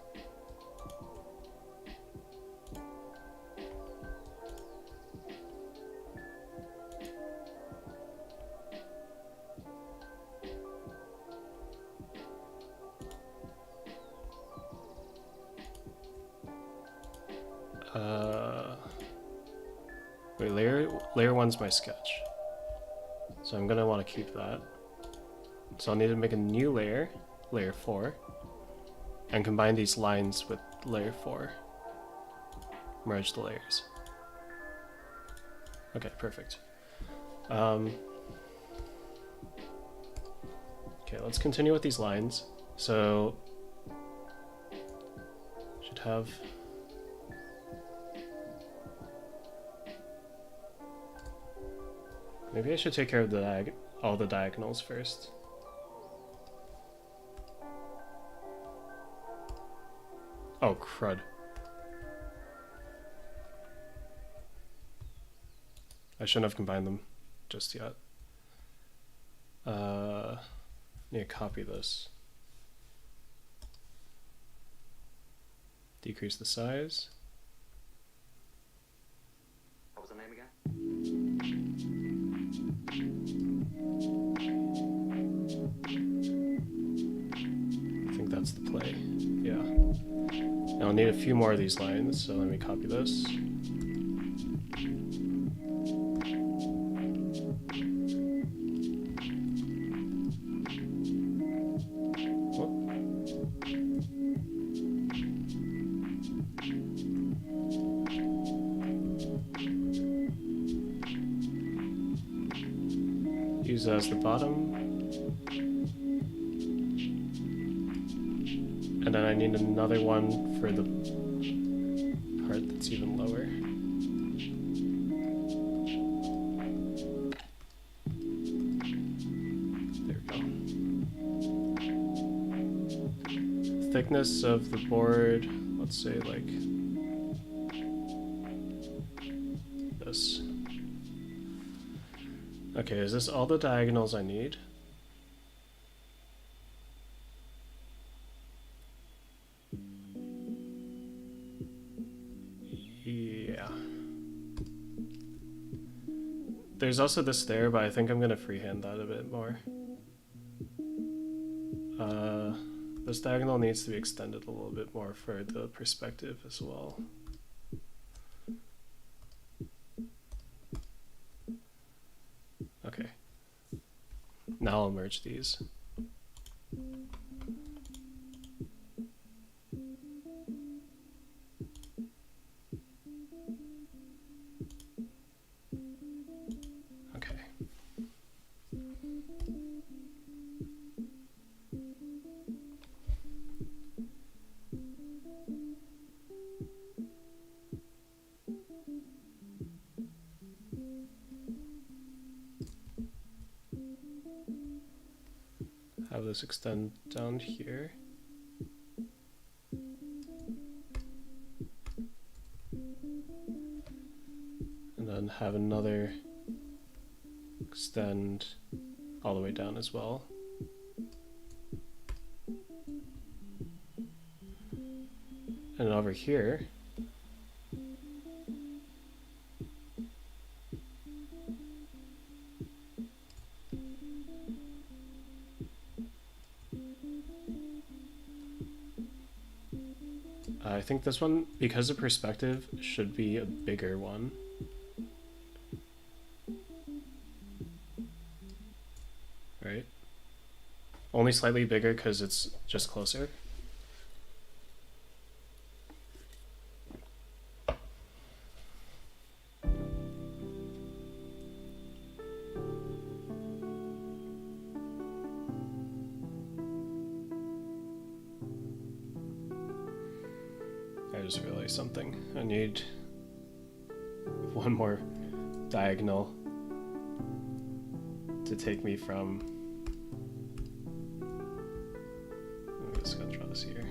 Wait, layer 1's my sketch. So I'm gonna want to keep that. So I'll need to make a new layer, layer 4, and combine these lines with layer 4. Merge the layers. Okay, perfect. Okay, let's continue with these lines. So, should have... Maybe I should take care of the all the diagonals first. Oh, crud. I shouldn't have combined them just yet. Need to copy this. Decrease the size. What was the name again? I think that's the play. Yeah. Now I'll need a few more of these lines, so let me copy this. Use that as the bottom. And then I need another one for the part that's even lower. There we go. Thickness of the board, let's say like this. Okay, is this all the diagonals I need? Yeah. There's also this there, but I think I'm gonna freehand that a bit more. This diagonal needs to be extended a little bit more for the perspective as well. Okay. Now I'll merge these. Okay. Have this extend down here. And then have another extend all the way down as well. And over here, I think this one, because of perspective, should be a bigger one. Right? Only slightly bigger because it's just closer. I just realized something. I need one more diagonal to take me from... I'm just gonna draw this here.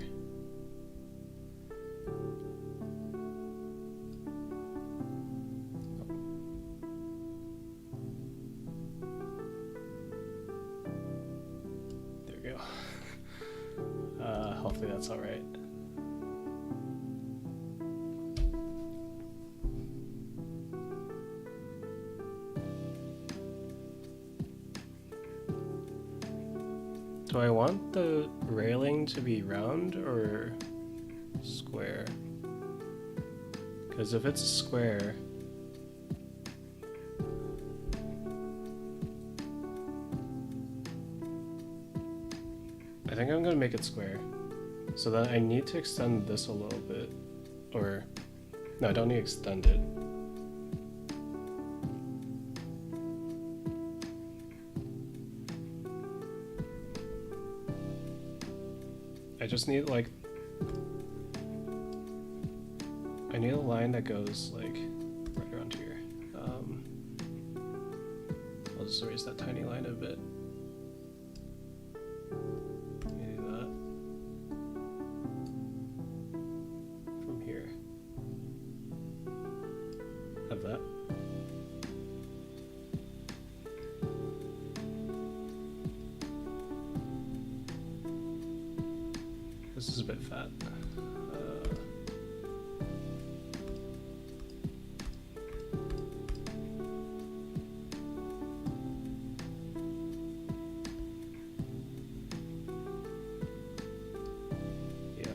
There we go. Hopefully that's all right. Do I want the railing to be round or square? Because if it's a square, I think I'm gonna make it square. So then I need to extend this a little bit. Or, no, I don't need to extend it. I just need like, I need a line that goes like right around here. I'll just erase that tiny line a bit. Let me do that. From here. Have that. This is a bit fat. Yeah.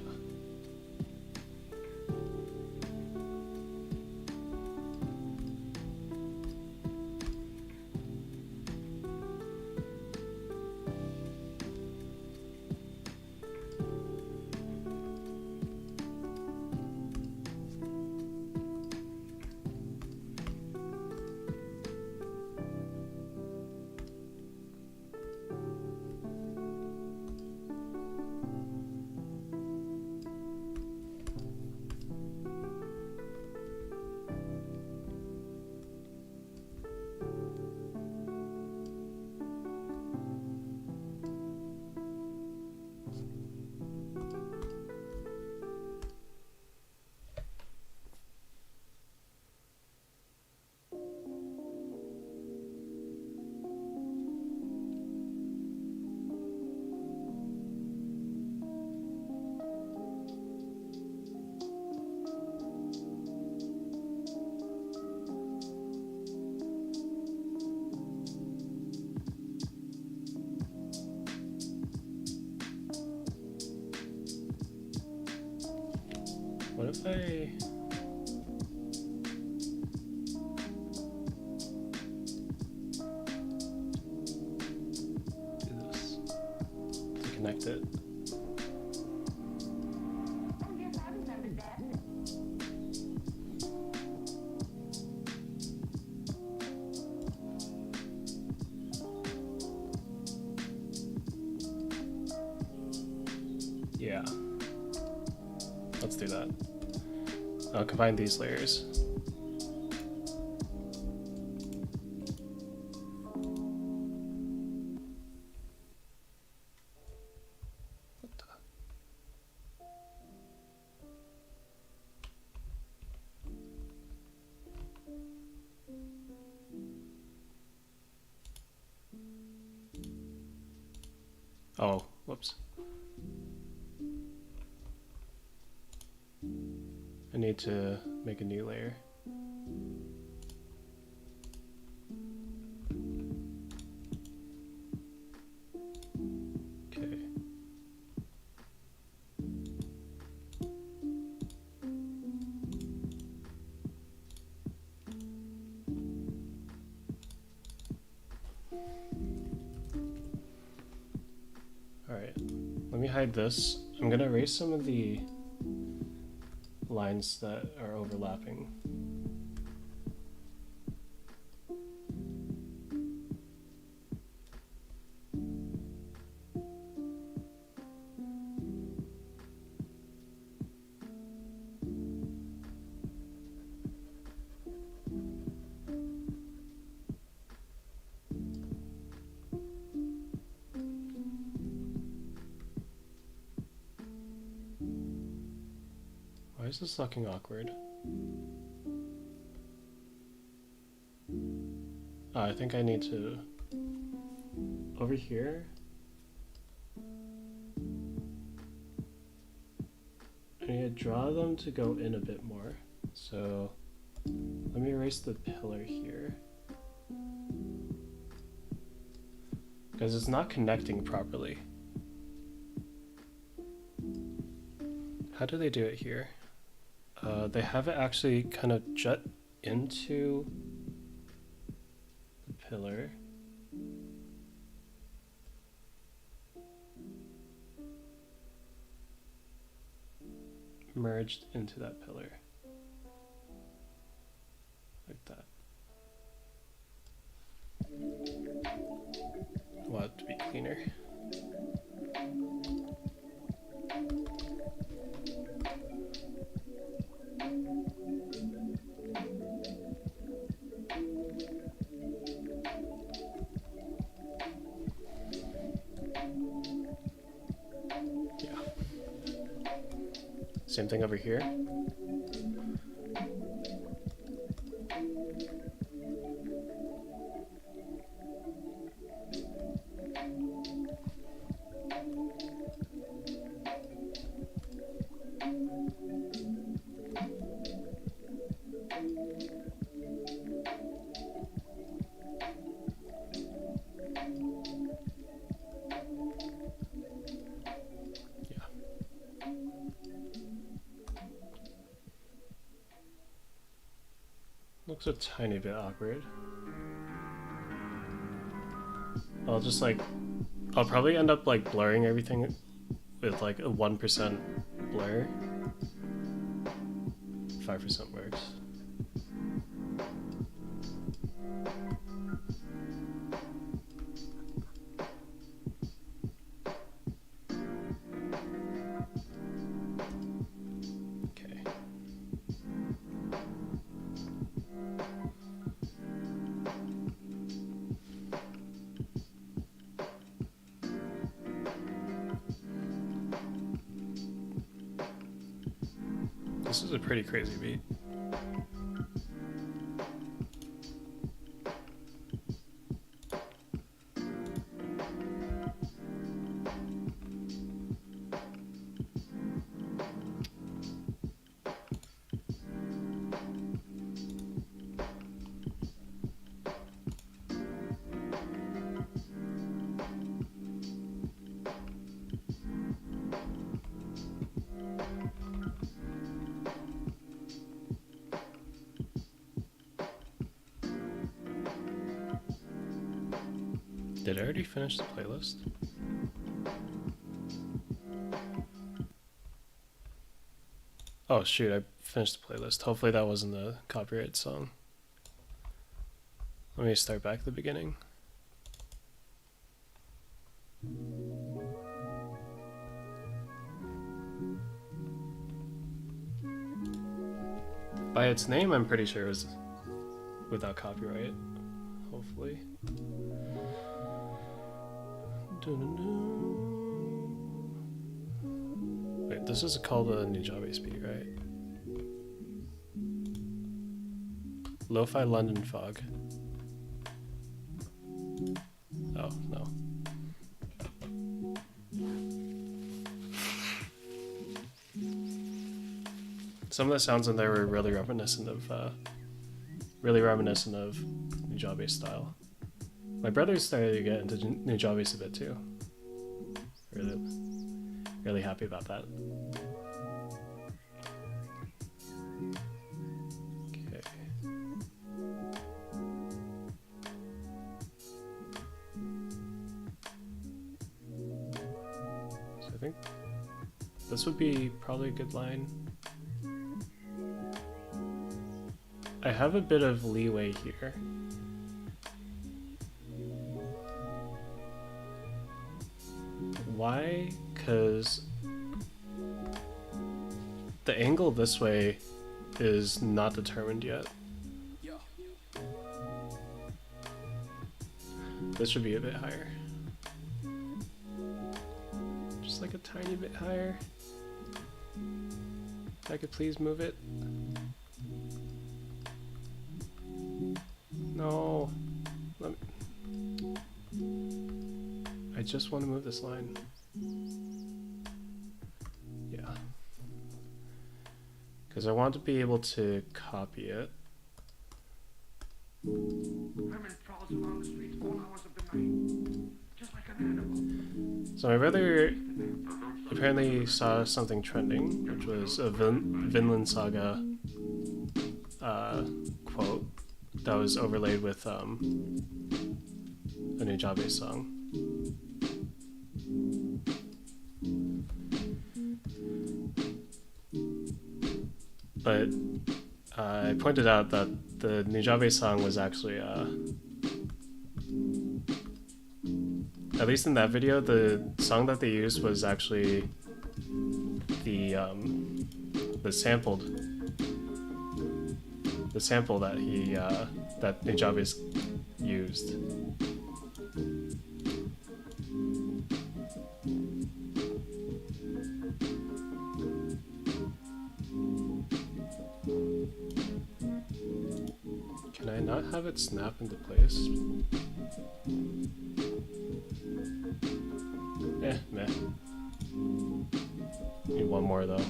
What if I... do this to connect it? Oh, yes, I remember that. Yeah. Let's do that. I'll combine these layers. What the? Oh, whoops. I need to make a new layer. Okay. Alright, let me hide this. I'm gonna erase some of the lines that are overlapping. Why is this looking awkward? I think I need to... over here? I need to draw them to go in a bit more. So let me erase the pillar here. Because it's not connecting properly. How do they do it here? They have it actually kind of jut into the pillar. Merged into that pillar. Like that. I want it to be cleaner. Yeah. Same thing over here. Looks a tiny bit awkward. I'll probably end up like blurring everything with like a 1% blur. 5% works. Okay. This is a pretty crazy beat. Did I already finish the playlist? Oh shoot, I finished the playlist. Hopefully that wasn't the copyright song. Let me start back at the beginning. By its name, I'm pretty sure it was without copyright. Hopefully. Wait, this is called a Nujabes beat, right? Lo-fi London fog. Oh, no. Some of the sounds in there were really reminiscent of Nujabes style. My brother's started to get into Nujabes a bit too. Really happy about that. Okay. So I think this would be probably a good line. I have a bit of leeway here. Why? Because the angle this way is not determined yet. This should be a bit higher. Just like a tiny bit higher. If I could please move it. No. Let me. I just want to move this line. Yeah. Because I want to be able to copy it. So my brother apparently saw something trending, which was a Vinland Saga quote that was overlaid with a Nujabes song. But I pointed out that the Nujabes song was actually, at least in that video, the song that they used was actually the sample that that Nujabes used. Can I not have it snap into place? Meh. Need one more though.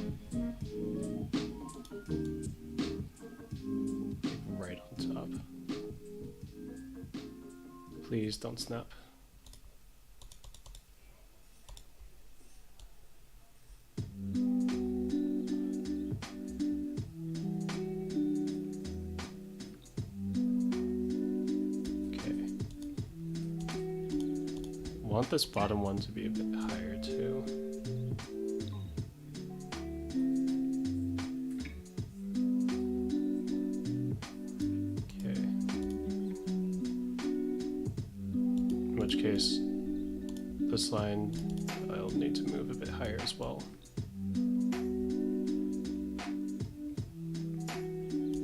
Right on top. Please don't snap. I want this bottom one to be a bit higher too. Okay. In which case, this line I'll need to move a bit higher as well.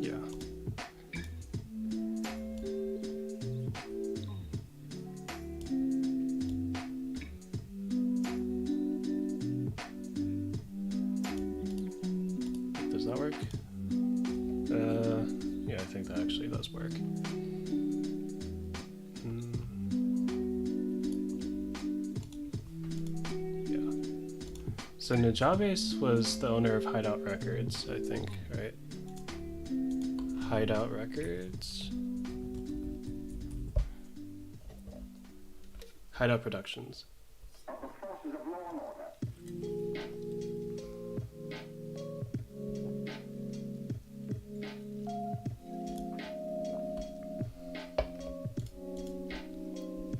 Yeah. Does that work? Yeah, I think that actually does work. Yeah. So Nujabes was the owner of Hideout Records, I think, right? Hideout Records. Hideout Productions.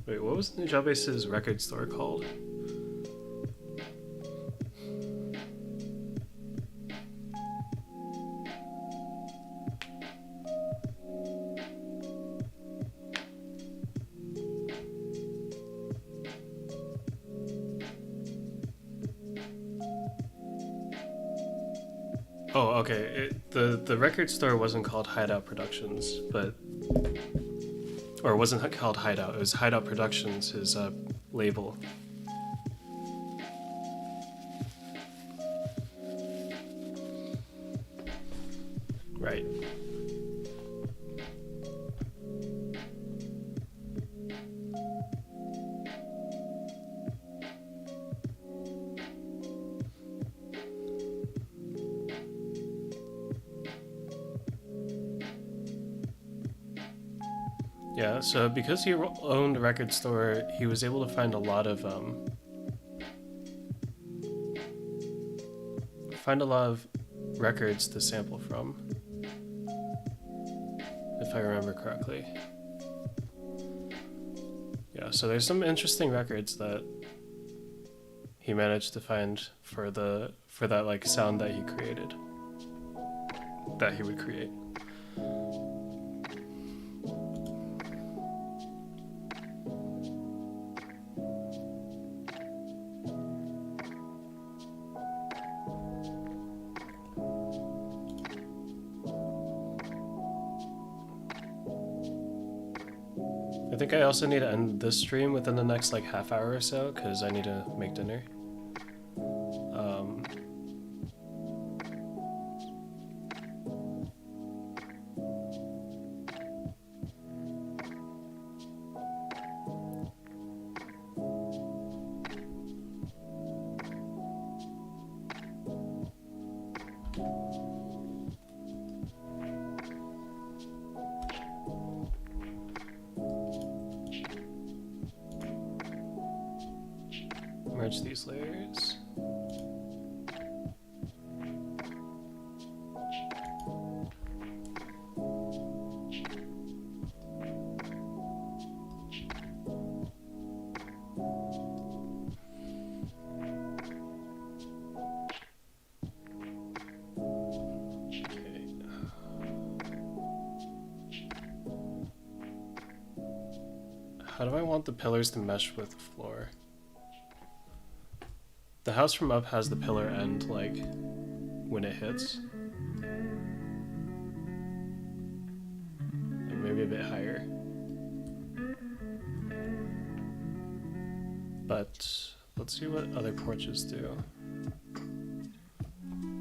Wait, what was Nujabes' record store called? Oh, okay. The record store wasn't called Hideout Productions, but or it wasn't called Hideout. It was Hideout Productions, his label. Right. Yeah, so because he owned a record store, he was able to find a lot of records to sample from, if I remember correctly. Yeah, so there's some interesting records that he managed to find for that like sound that he created, that he would create. I think I also need to end this stream within the next like half hour or so because I need to make dinner. Merge these layers. How do I want the pillars to mesh with the floor? The house from up has the pillar end, like, when it hits. Like maybe a bit higher. But let's see what other porches do.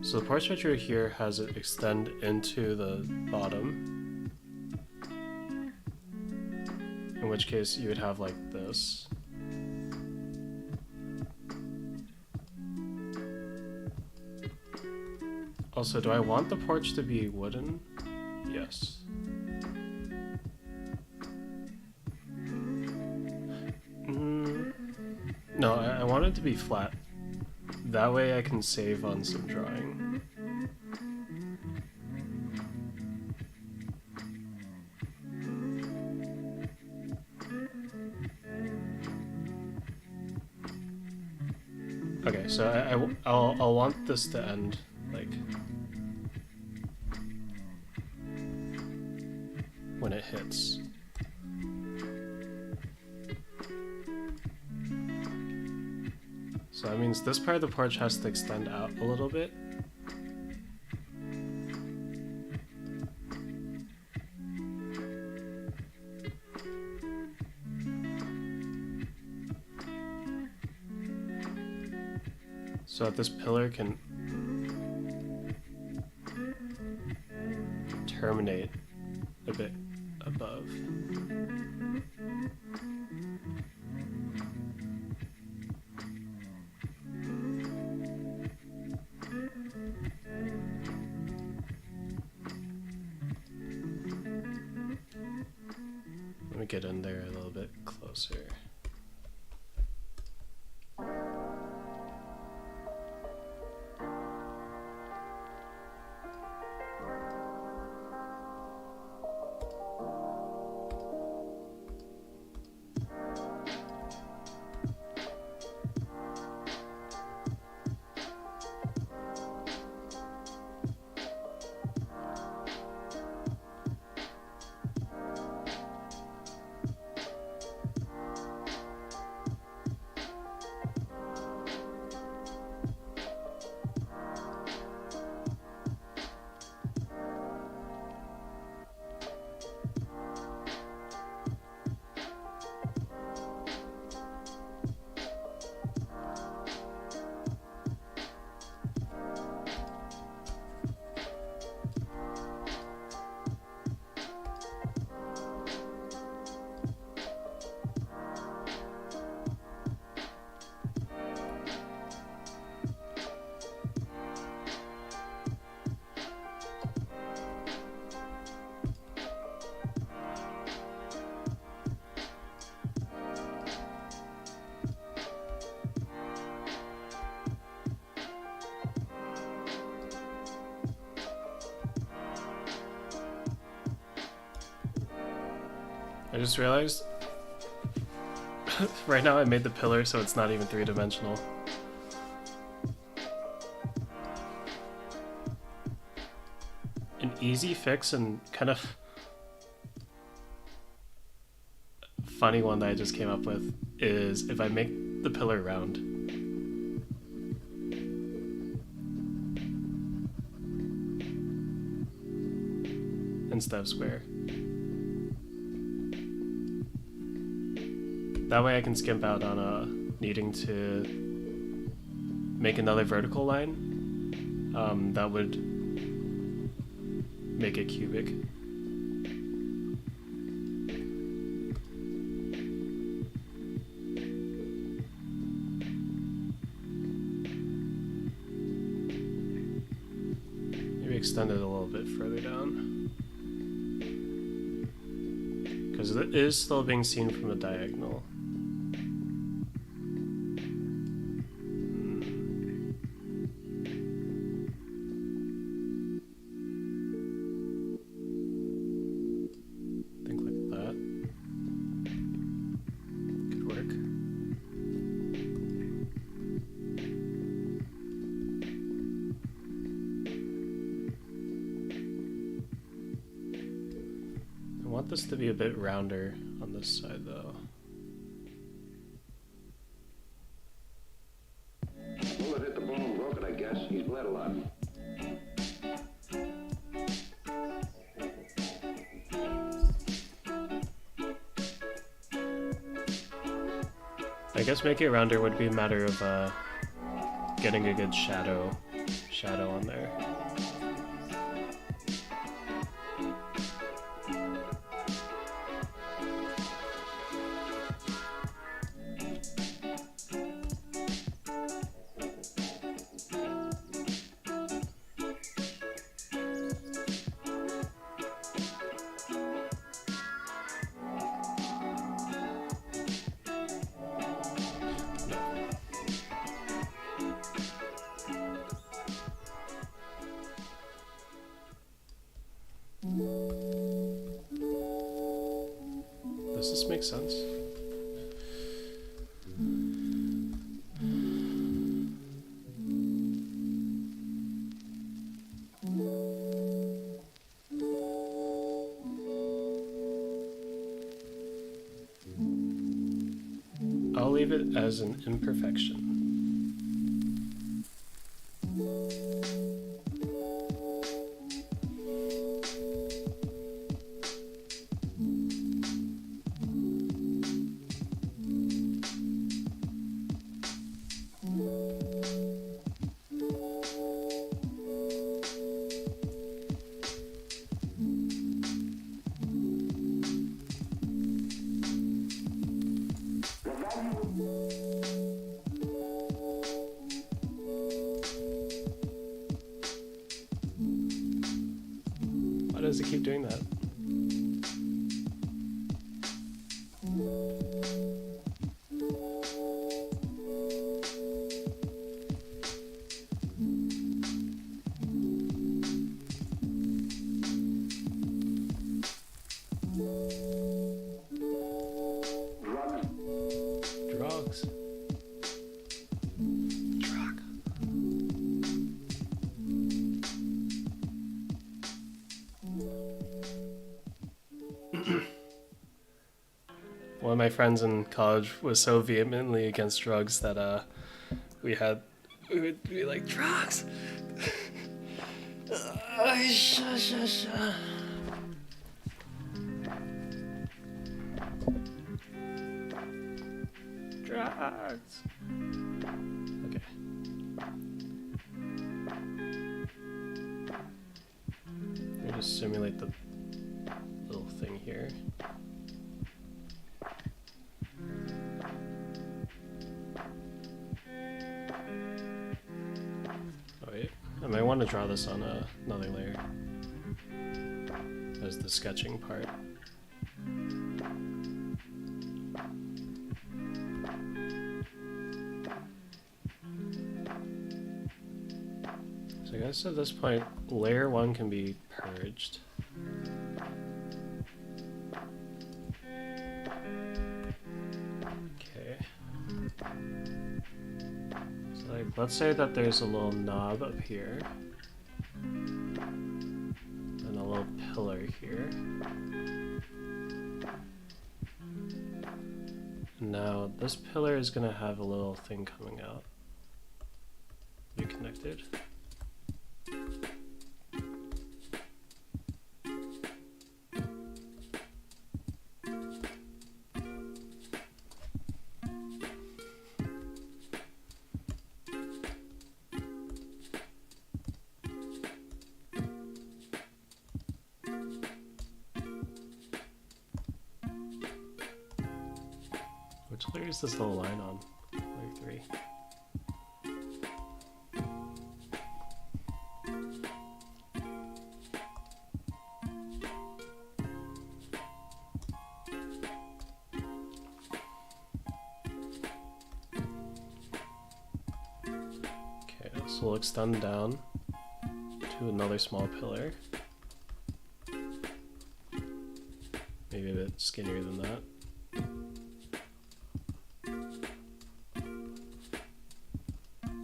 So the porch right here has it extend into the bottom. In which case you would have like this. Also, do I want the porch to be wooden? Yes. No, I want it to be flat. That way I can save on some drawing. Okay, so I'll want this to end like when it hits. So that means this part of the porch has to extend out a little bit. So that this pillar can terminate a bit above. Let me get in there a little bit closer. I just realized right now I made the pillar so it's not even three-dimensional. An easy fix and kind of funny one that I just came up with is if I make the pillar round. Instead of square. That way I can skimp out on needing to make another vertical line that would make it cubic. Maybe extend it a little bit further down. Because it is still being seen from a diagonal. Think like that. Could work. I want this to be a bit rounder on this side though. He's bled a lot. I guess making it rounder would be a matter of getting a good shadow on there. Does this make sense? I'll leave it as an imperfection. Why does it keep doing that? Drugs. Drug. One of my friends in college was so vehemently against drugs that we would be like, drugs. Drugs. Okay. Let me just simulate the little thing here. Oh wait, I might want to draw this on another layer as the sketching part. So I guess at this point, layer 1 can be purged. Okay. So like, let's say that there's a little knob up here. And a little pillar here. Now, this pillar is going to have a little thing coming out. Be connected. Which layer is this little line on? Layer 3. Okay, so we'll extend down to another small pillar. Maybe a bit skinnier than that.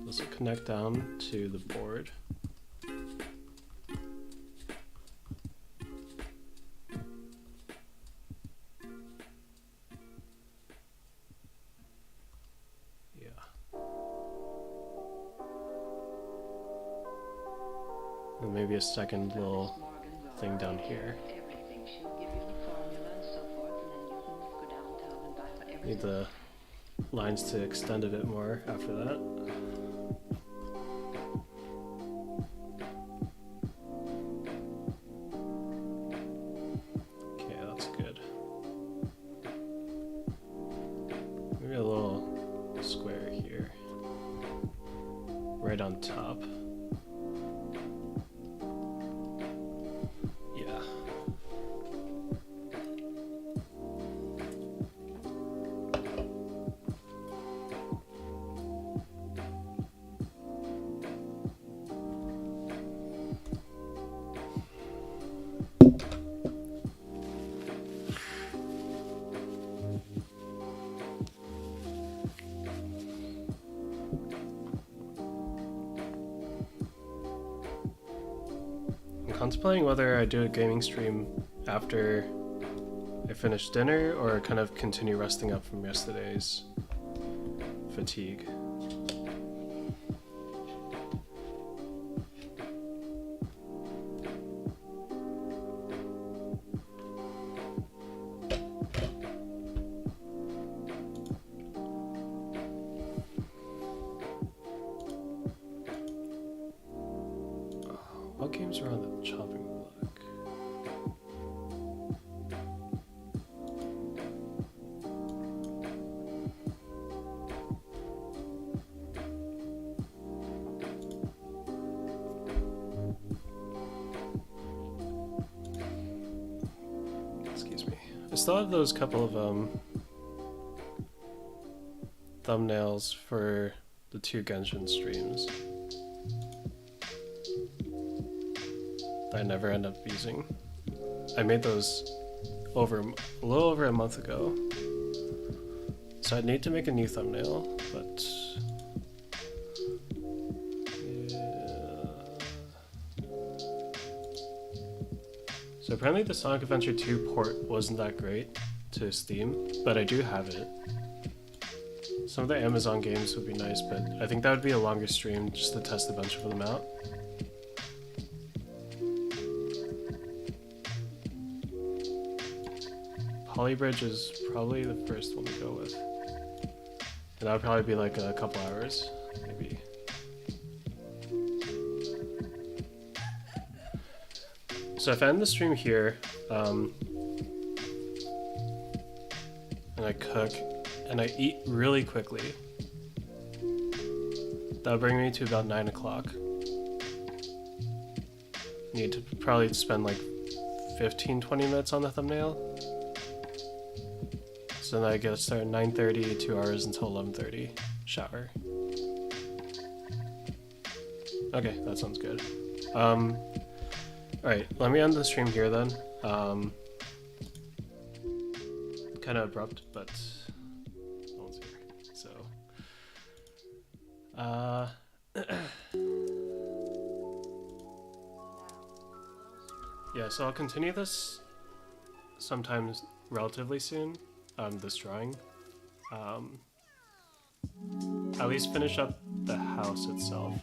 This will connect down to the board. Yeah. And maybe a second little thing down here. Everything. She'll give you the formula and so forth, and then you can go downtown and buy whatever. Need the lines to extend a bit more after that. Okay, that's good. Maybe a little square here. Right on top. Yeah. I'm contemplating whether I do a gaming stream after I finish dinner or kind of continue resting up from yesterday's fatigue. What games are on the chopping block? Excuse me. I still have those couple of thumbnails for the 2 Genshin streams that I never end up using. I made those a little over a month ago, so I need to make a new thumbnail, but yeah. So apparently the Sonic Adventure 2 port wasn't that great to Steam, but I do have it. Some of the Amazon games would be nice, but I think that would be a longer stream just to test a bunch of them out. Polybridge is probably the first one to go with. And that would probably be like a couple hours, maybe. So if I end the stream here, and I cook, and I eat really quickly, that'll bring me to about 9 o'clock. Need to probably spend like 15-20 minutes on the thumbnail. So then I get to start at 9:30, 2 hours until 11:30. Shower. Okay, that sounds good. Alright, let me end the stream here then. Kind of abrupt, but no one's here. So, yeah, so I'll continue this sometimes relatively soon. This drawing. At least finish up the house itself.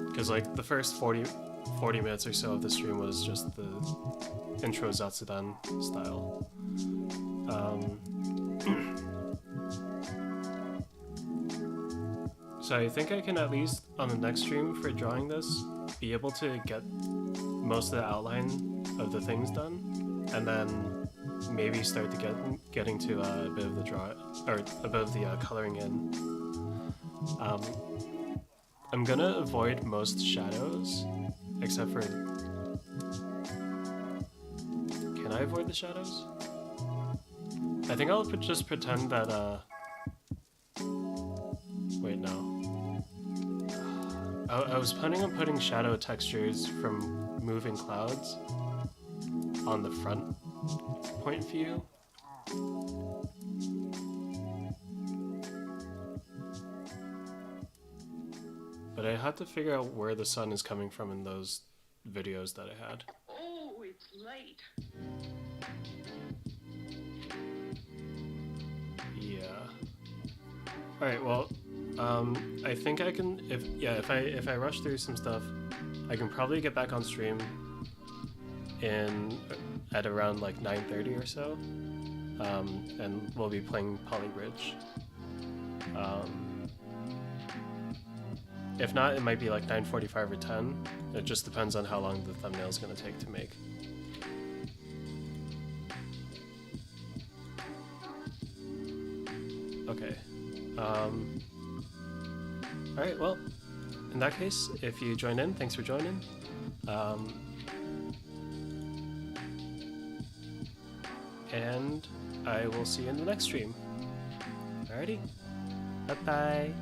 Because like the first 40 minutes or so of the stream was just the intro Zatsudan style. So I think I can at least on the next stream for drawing this be able to get most of the outline of the things done. And then maybe start to getting to a bit of the coloring in. I'm gonna avoid most shadows, except for. Can I avoid the shadows? I think I'll just pretend that. Wait, no. I was planning on putting shadow textures from moving clouds on the front point view. But I had to figure out where the sun is coming from in those videos that I had. Oh, it's late. Yeah. Alright, well, I think I can. If I rush through some stuff, I can probably get back on stream at around like 9:30 or so, and we'll be playing Polybridge. If not, it might be like 9:45 or 10. It just depends on how long the thumbnail is going to take to make. Okay. Alright, well, in that case, if you joined in, thanks for joining. And I will see you in the next stream. Alrighty. Bye-bye.